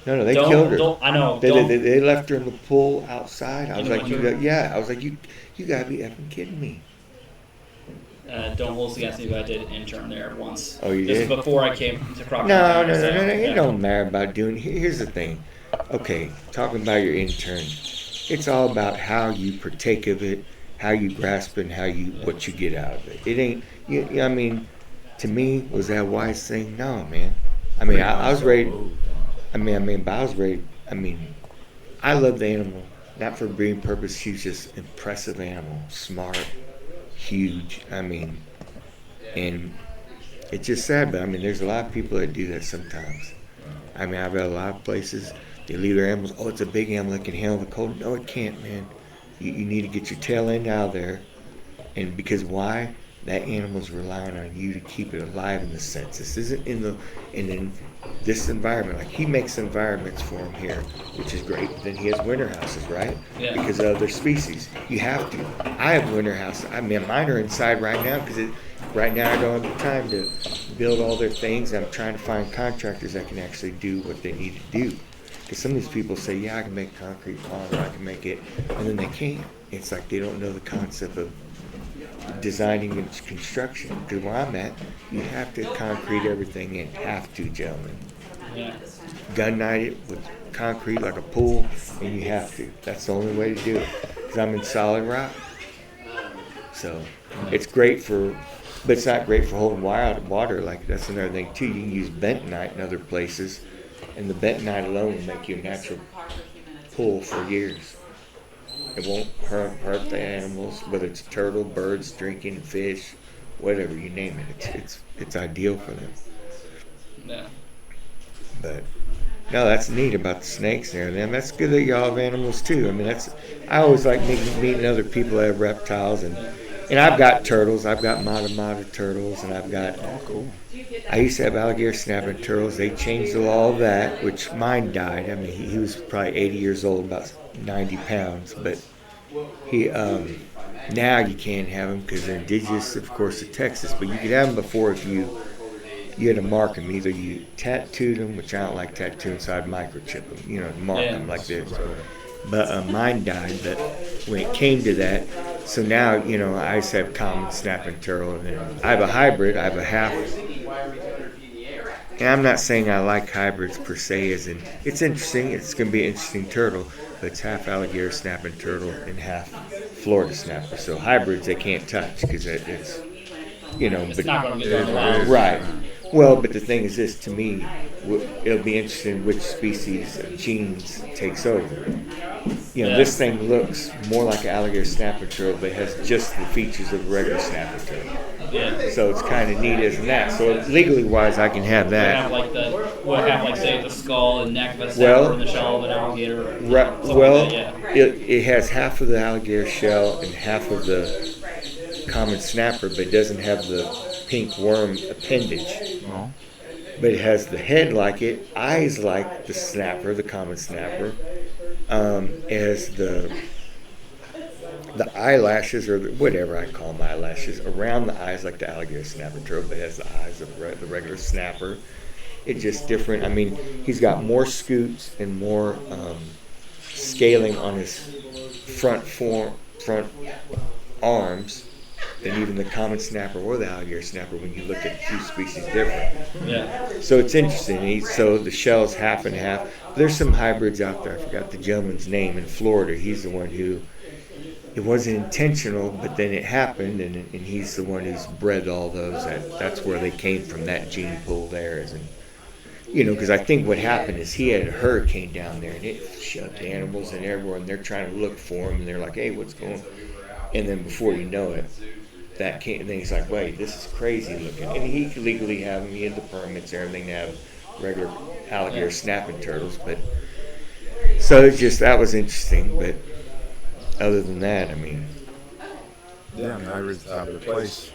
No, they killed her. I know. They left her in the pool outside. I was like, you gotta be effing kidding me. Don't hold us against me, but I did intern there once. Oh, you This did? is before I came to Croc. No. It don't matter about doing. Here's the thing. Okay, talking about your intern, it's all about how you partake of it, how you grasp it, and what you get out of it. It ain't. I mean, to me, was that a wise thing? No, man. I mean, I was ready. I was ready. I mean, I love the animal, not for breeding purpose. She's just impressive animal, smart, huge. I mean, and it's just sad, but I mean, there's a lot of people that do that sometimes. I mean, I've got a lot of places, they leave their animals, it's a big animal that can handle the cold. No, it can't, man. You need to get your tail end out of there. And because why? That animal's relying on you to keep it alive in the sense. This isn't in this environment. Like, he makes environments for them here, which is great. Then he has winter houses, right? Yeah. Because of other species. You have to. I have winter houses. I mean, mine are inside right now because right now I don't have the time to build all their things. I'm trying to find contractors that can actually do what they need to do. Because some of these people say, yeah, I can make concrete pond, or I can make it, and then they can't. It's like they don't know the concept of designing and construction. Because where I'm at, you have to concrete everything in. Have to, gentlemen. Yeah. Gun night it with concrete like a pool, and you have to. That's the only way to do it. Because I'm in solid rock. So it's great but it's not great for holding water. Like, that's another thing too. You can use bentonite in other places, and the bentonite alone will make you a natural pool for years. It won't hurt the animals, whether it's turtle, birds, drinking, fish, whatever, you name it. It's ideal for them. Yeah. But no, that's neat about the snakes and everything. That's good that y'all have animals too. I mean, I always like meeting other people that have reptiles, and I've got turtles. I've got mata turtles, and I've got. Oh, cool. I used to have alligator snapping turtles. They changed the law of that, which mine died. I mean, he was probably 80 years old, about 90 pounds, but he now you can't have them because they're indigenous, of course, to Texas. But you could have them before if you had to mark them. Either you tattooed them, which I don't like tattooing, so I'd microchip them, mark them like this. But mine died. But when it came to that, so now I just have common snapping turtle, and then I have a hybrid. I have a half. And I'm not saying I like hybrids per se, as in it's interesting. It's going to be an interesting turtle, but it's half alligator snapping turtle and half Florida snapper. So hybrids they can't touch because it's It's not going to get done. right. Well, but the thing is this: to me, it'll be interesting which species of genes takes over. This thing looks more like an alligator snapping turtle, but it has just the features of a regular snapping turtle. Yeah. So it's kind of neat, isn't that? So legally wise, I can have that. We'll have say the skull and neck of a snapper and the shell of an alligator. Right. Well, it has half of the alligator shell and half of the common snapper, but it doesn't have the pink worm appendage. No. But it has the head like it, eyes like the snapper, the common snapper. It has the eyelashes, or whatever I call them, eyelashes, around the eyes like the alligator snapper turtle, but it has the eyes of the regular snapper. It's just different. I mean, he's got more scoots and more scaling on his front arms than even the common snapper or the alligator snapper when you look at two species different. Yeah. So it's interesting. So the shell's half and half. There's some hybrids out there. I forgot the gentleman's name in Florida. He's the one who, it wasn't intentional, but then it happened, and he's the one who's bred all those. That's where they came from, that gene pool there. Because I think what happened is he had a hurricane down there, and it shoved animals and everywhere, and they're trying to look for him, and they're like, hey, what's going on? And then before you know it, that came, and then he's like, wait, this is crazy looking. And he could legally have them. He had the permits and everything to have regular alligator snapping turtles. But so it's just, that was interesting. But other than that, I mean. Yeah, hybrids have their place.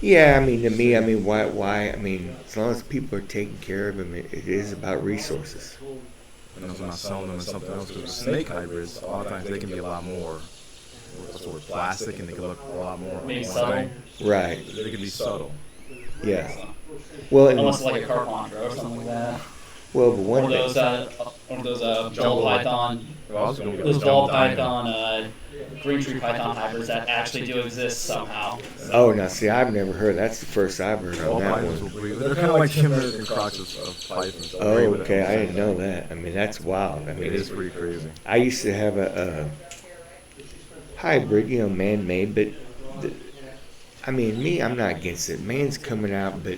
Yeah, I mean, to me, I mean, why? I mean, as long as people are taking care of them, it is about resources. And I'm not selling them as something else. Because snake hybrids, a lot of times they can be a lot more sort of plastic, and they can look a lot more. Maybe subtle. Right. They can be subtle. Yeah. Well, and Almost like a carpenter or something like that. well, but One one of those ball python, those ball python, green tree python hybrids that actually do exist somehow. So. Oh, now see, I've never heard. That's the first I've heard on All that pythons one. will breed. They're kind of like chimneys and crocs of pythons. Oh, okay, I didn't know that. I mean, that's wild. I mean, It is pretty crazy. I used to have a hybrid, man-made, but I mean, me, I'm not against it. Man's coming out, but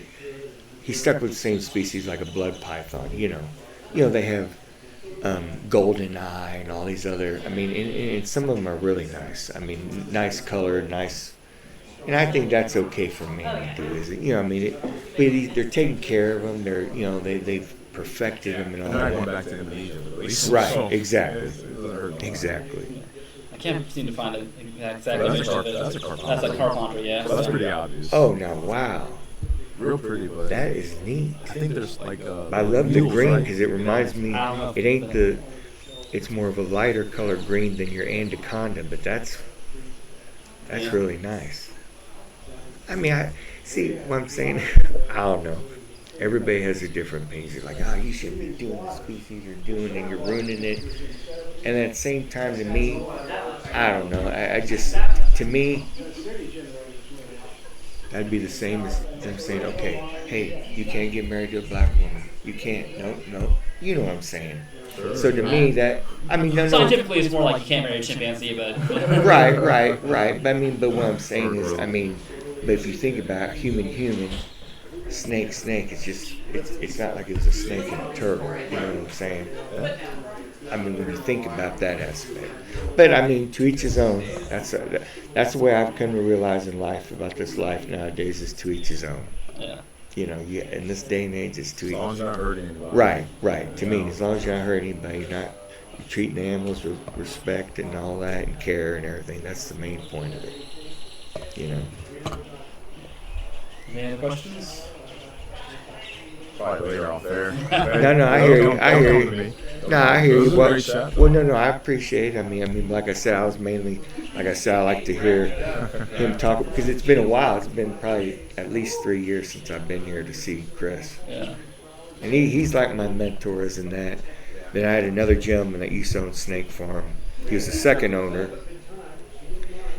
he's stuck with the same species like a blood python. They have golden eye and all these other. I mean, and some of them are really nice. I mean, nice color, nice. And I think that's okay for man to do. They're taking care of them. They've perfected them and all They're not going that. back to Indonesia, at least. Right, So, exactly. it doesn't hurt. Exactly. I can't seem to find the exact That's a picture of it. that's a carpenter. That's a carpenter, yeah. So that's pretty obvious. Oh, now, wow. Real pretty, but That is neat. I think there's like I love the mules, green right? because it reminds me, I don't know if it ain't it's more of a lighter color green than your anaconda, but that's Yeah. really nice. I mean, I see what I'm saying. I don't know. Everybody has a different opinion. You're like, you shouldn't be doing the species you're doing, and you're ruining it. And at the same time, to me, I don't know. I just, to me, that'd be the same as them saying, okay, hey, you can't get married to a black woman. You can't. No. You know what I'm saying. Sure. So to me, that, I mean, no. Scientifically, it's more like you can't marry a chimpanzee, but Right. But what I'm saying is, but if you think about human, snake, it's just, it's not like it was a snake and a turtle. You know what I'm saying? I mean, when you think about that aspect. But I mean, to each his own. That's the way I've come to realize in life about this life nowadays is to each his own. yeah. In this day and age, it's to As each. long as you're not hurting anybody. Right. To me, as long as you're not hurting anybody, you're treating the animals with respect and all that, and care and everything. That's the main point of it. Any other questions? Probably later off there. No, I hear you. No, I hear It was you. a great chat. Well, no, I appreciate it. I mean, like I said, I like to hear him talk because it's been a while. It's been probably at least 3 years since I've been here to see Chris. Yeah. And he's like my mentor, isn't that? Then I had another gentleman that used to own Snake Farm. He was the second owner.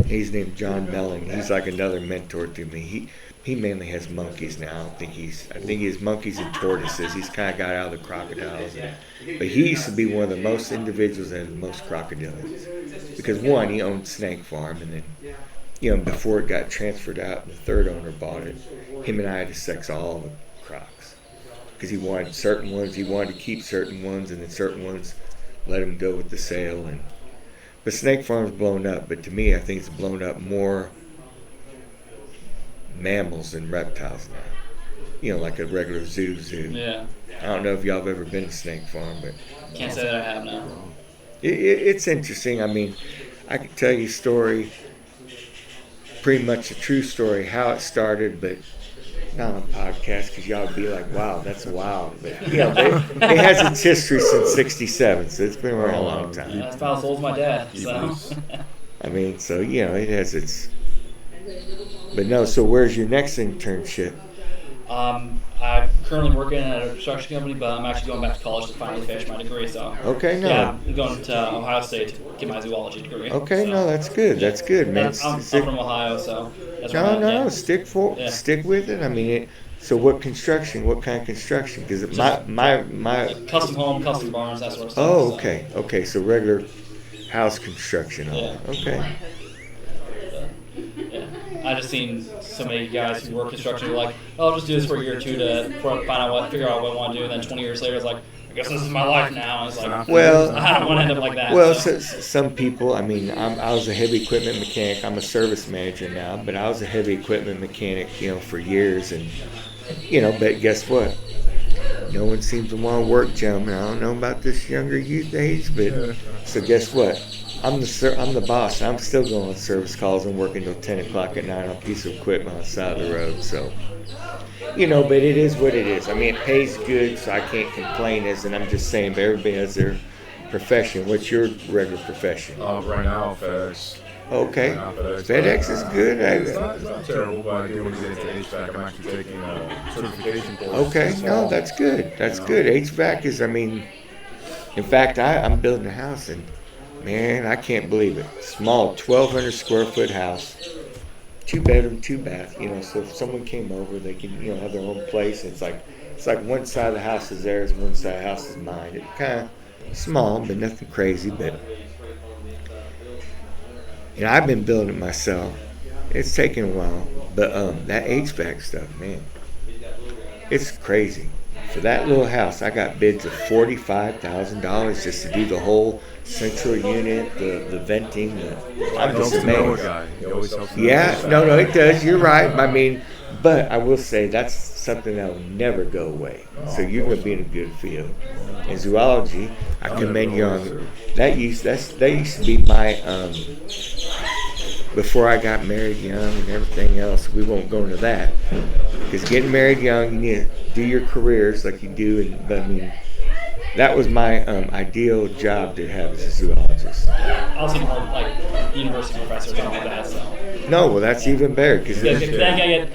He's named John Melling. He's like another mentor to me. He mainly has monkeys now. I think he has monkeys and tortoises. He's kind of got out of the crocodiles. But he used to be one of the most individuals that had the most crocodilians. Because one, he owned Snake Farm, and then, before it got transferred out and the third owner bought it, him and I had to sex all the crocs. Because he wanted certain ones, he wanted to keep certain ones, and then certain ones let him go with the sale. But Snake Farm's blown up, but to me, I think it's blown up more mammals and reptiles now. Like a regular zoo. Yeah. I don't know if y'all have ever been to Snake Farm, but Can't say that I have now. it's interesting. I mean, I could tell you a story, pretty much a true story, how it started, but not on a podcast because y'all would be like, wow, that's wild. But, it has its history since 1967, so it's been around a long time. That's about as old as my dad. So. I mean, so, it has its... But no, so where's your next internship? I'm currently working at a construction company, but I'm actually going back to college to finally finish my degree. So Okay, no. yeah, I'm going to Ohio State to get my zoology degree. Okay, so, no, that's good. That's good, man. I'm from Ohio, so that's where I'm No, at, no, yeah. stick with it. I mean, so what construction? What kind of construction? Because my Like custom home, custom barns, that sort of stuff. Oh, so. okay. So regular house construction. Yeah. Okay. Yeah, I just seen so many guys who work construction who are like, oh, I'll just do this for a year or two to figure out what I want to do, and then 20 years later it's like, I guess this is my life now. And it's like, Well, I don't want to end up like that. Well, so. some people. I mean, I was a heavy equipment mechanic. I'm a service manager now, but I was a heavy equipment mechanic, for years, and But guess what? No one seems to want to work, gentlemen. I don't know about this younger youth age, but so guess what? I'm the boss. I'm still going on service calls and working till 10 o'clock at night on a piece of equipment on the side of the road. So, but it is what it is. I mean, it pays good, so I can't complain. I'm just saying, but everybody has their profession. What's your regular profession? Right now, FedEx. Okay. Right now, FedEx is good. It's not terrible, but I do want to get into HVAC. I'm actually taking a certification course. Okay, no, that's good. That's good. HVAC is, in fact, I'm building a house, and man, I can't believe it. Small, 1,200 square foot house, 2 bedroom, 2 bath. So if someone came over, they can, have their own place. It's like one side of the house is theirs, one side of the house is mine. It's kind of small, but nothing crazy. But I've been building it myself. It's taken a while, but that HVAC stuff, man, it's crazy. For that little house, I got bids of $45,000 just to do the whole central unit, the venting. I'm just amazed. Yeah, no, it does. You're right. But I will say that's something that will never go away. So you're going to be in a good field. In zoology, I commend you on that. Used to be my before I got married young and everything else. We won't go into that because getting married young, you need to do your careers like you do. That was my ideal job to have as a zoologist. I was thinking more like university professor or something like that. So. No, well, that's even better because then I get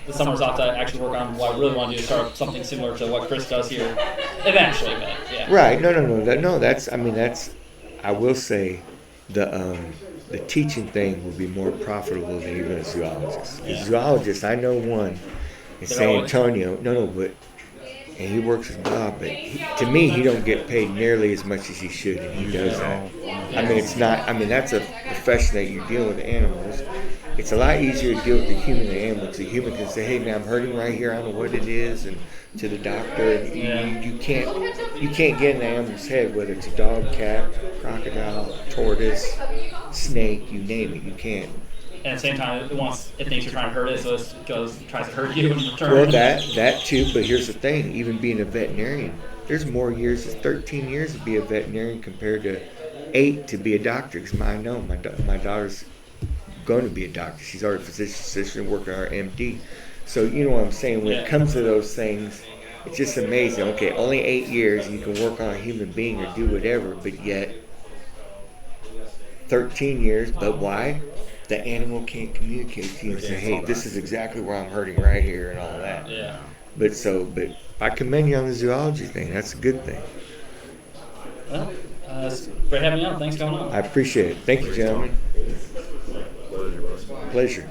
the summers off to actually work on what I really want to do, start something similar to what Chris does here eventually. But yeah. Right? No. That's I will say the teaching thing will be more profitable than even a zoologist. A zoologist, I know one in San Antonio. But. And he works his job, but to me, he don't get paid nearly as much as he should, and he does that. It's not. That's a profession that you're dealing with animals. It's a lot easier to deal with the human than animals. The human can say, "Hey, man, I'm hurting right here. I don't know what it is," and to the doctor, and you can't get in the animal's head, whether it's a dog, cat, crocodile, tortoise, snake, you name it. You can't. And at the same time, it thinks you're trying to hurt it, so it tries to hurt you in return. Well, that too, but here's the thing, even being a veterinarian, there's more years, it's 13 years to be a veterinarian compared to 8 to be a doctor, because I know my daughter's going to be a doctor. She's already a physician working on her MD. So you know what I'm saying, when it comes to those things, it's just amazing. Okay, only 8 years, and you can work on a human being or do whatever, but yet 13 years, but why? The animal can't communicate to you and say, hey, this is exactly where I'm hurting right here and all that. Yeah. But I commend you on the zoology thing. That's a good thing. Well, it's great having you on. Thanks for coming on. I appreciate it. Thank you, gentlemen. Pleasure.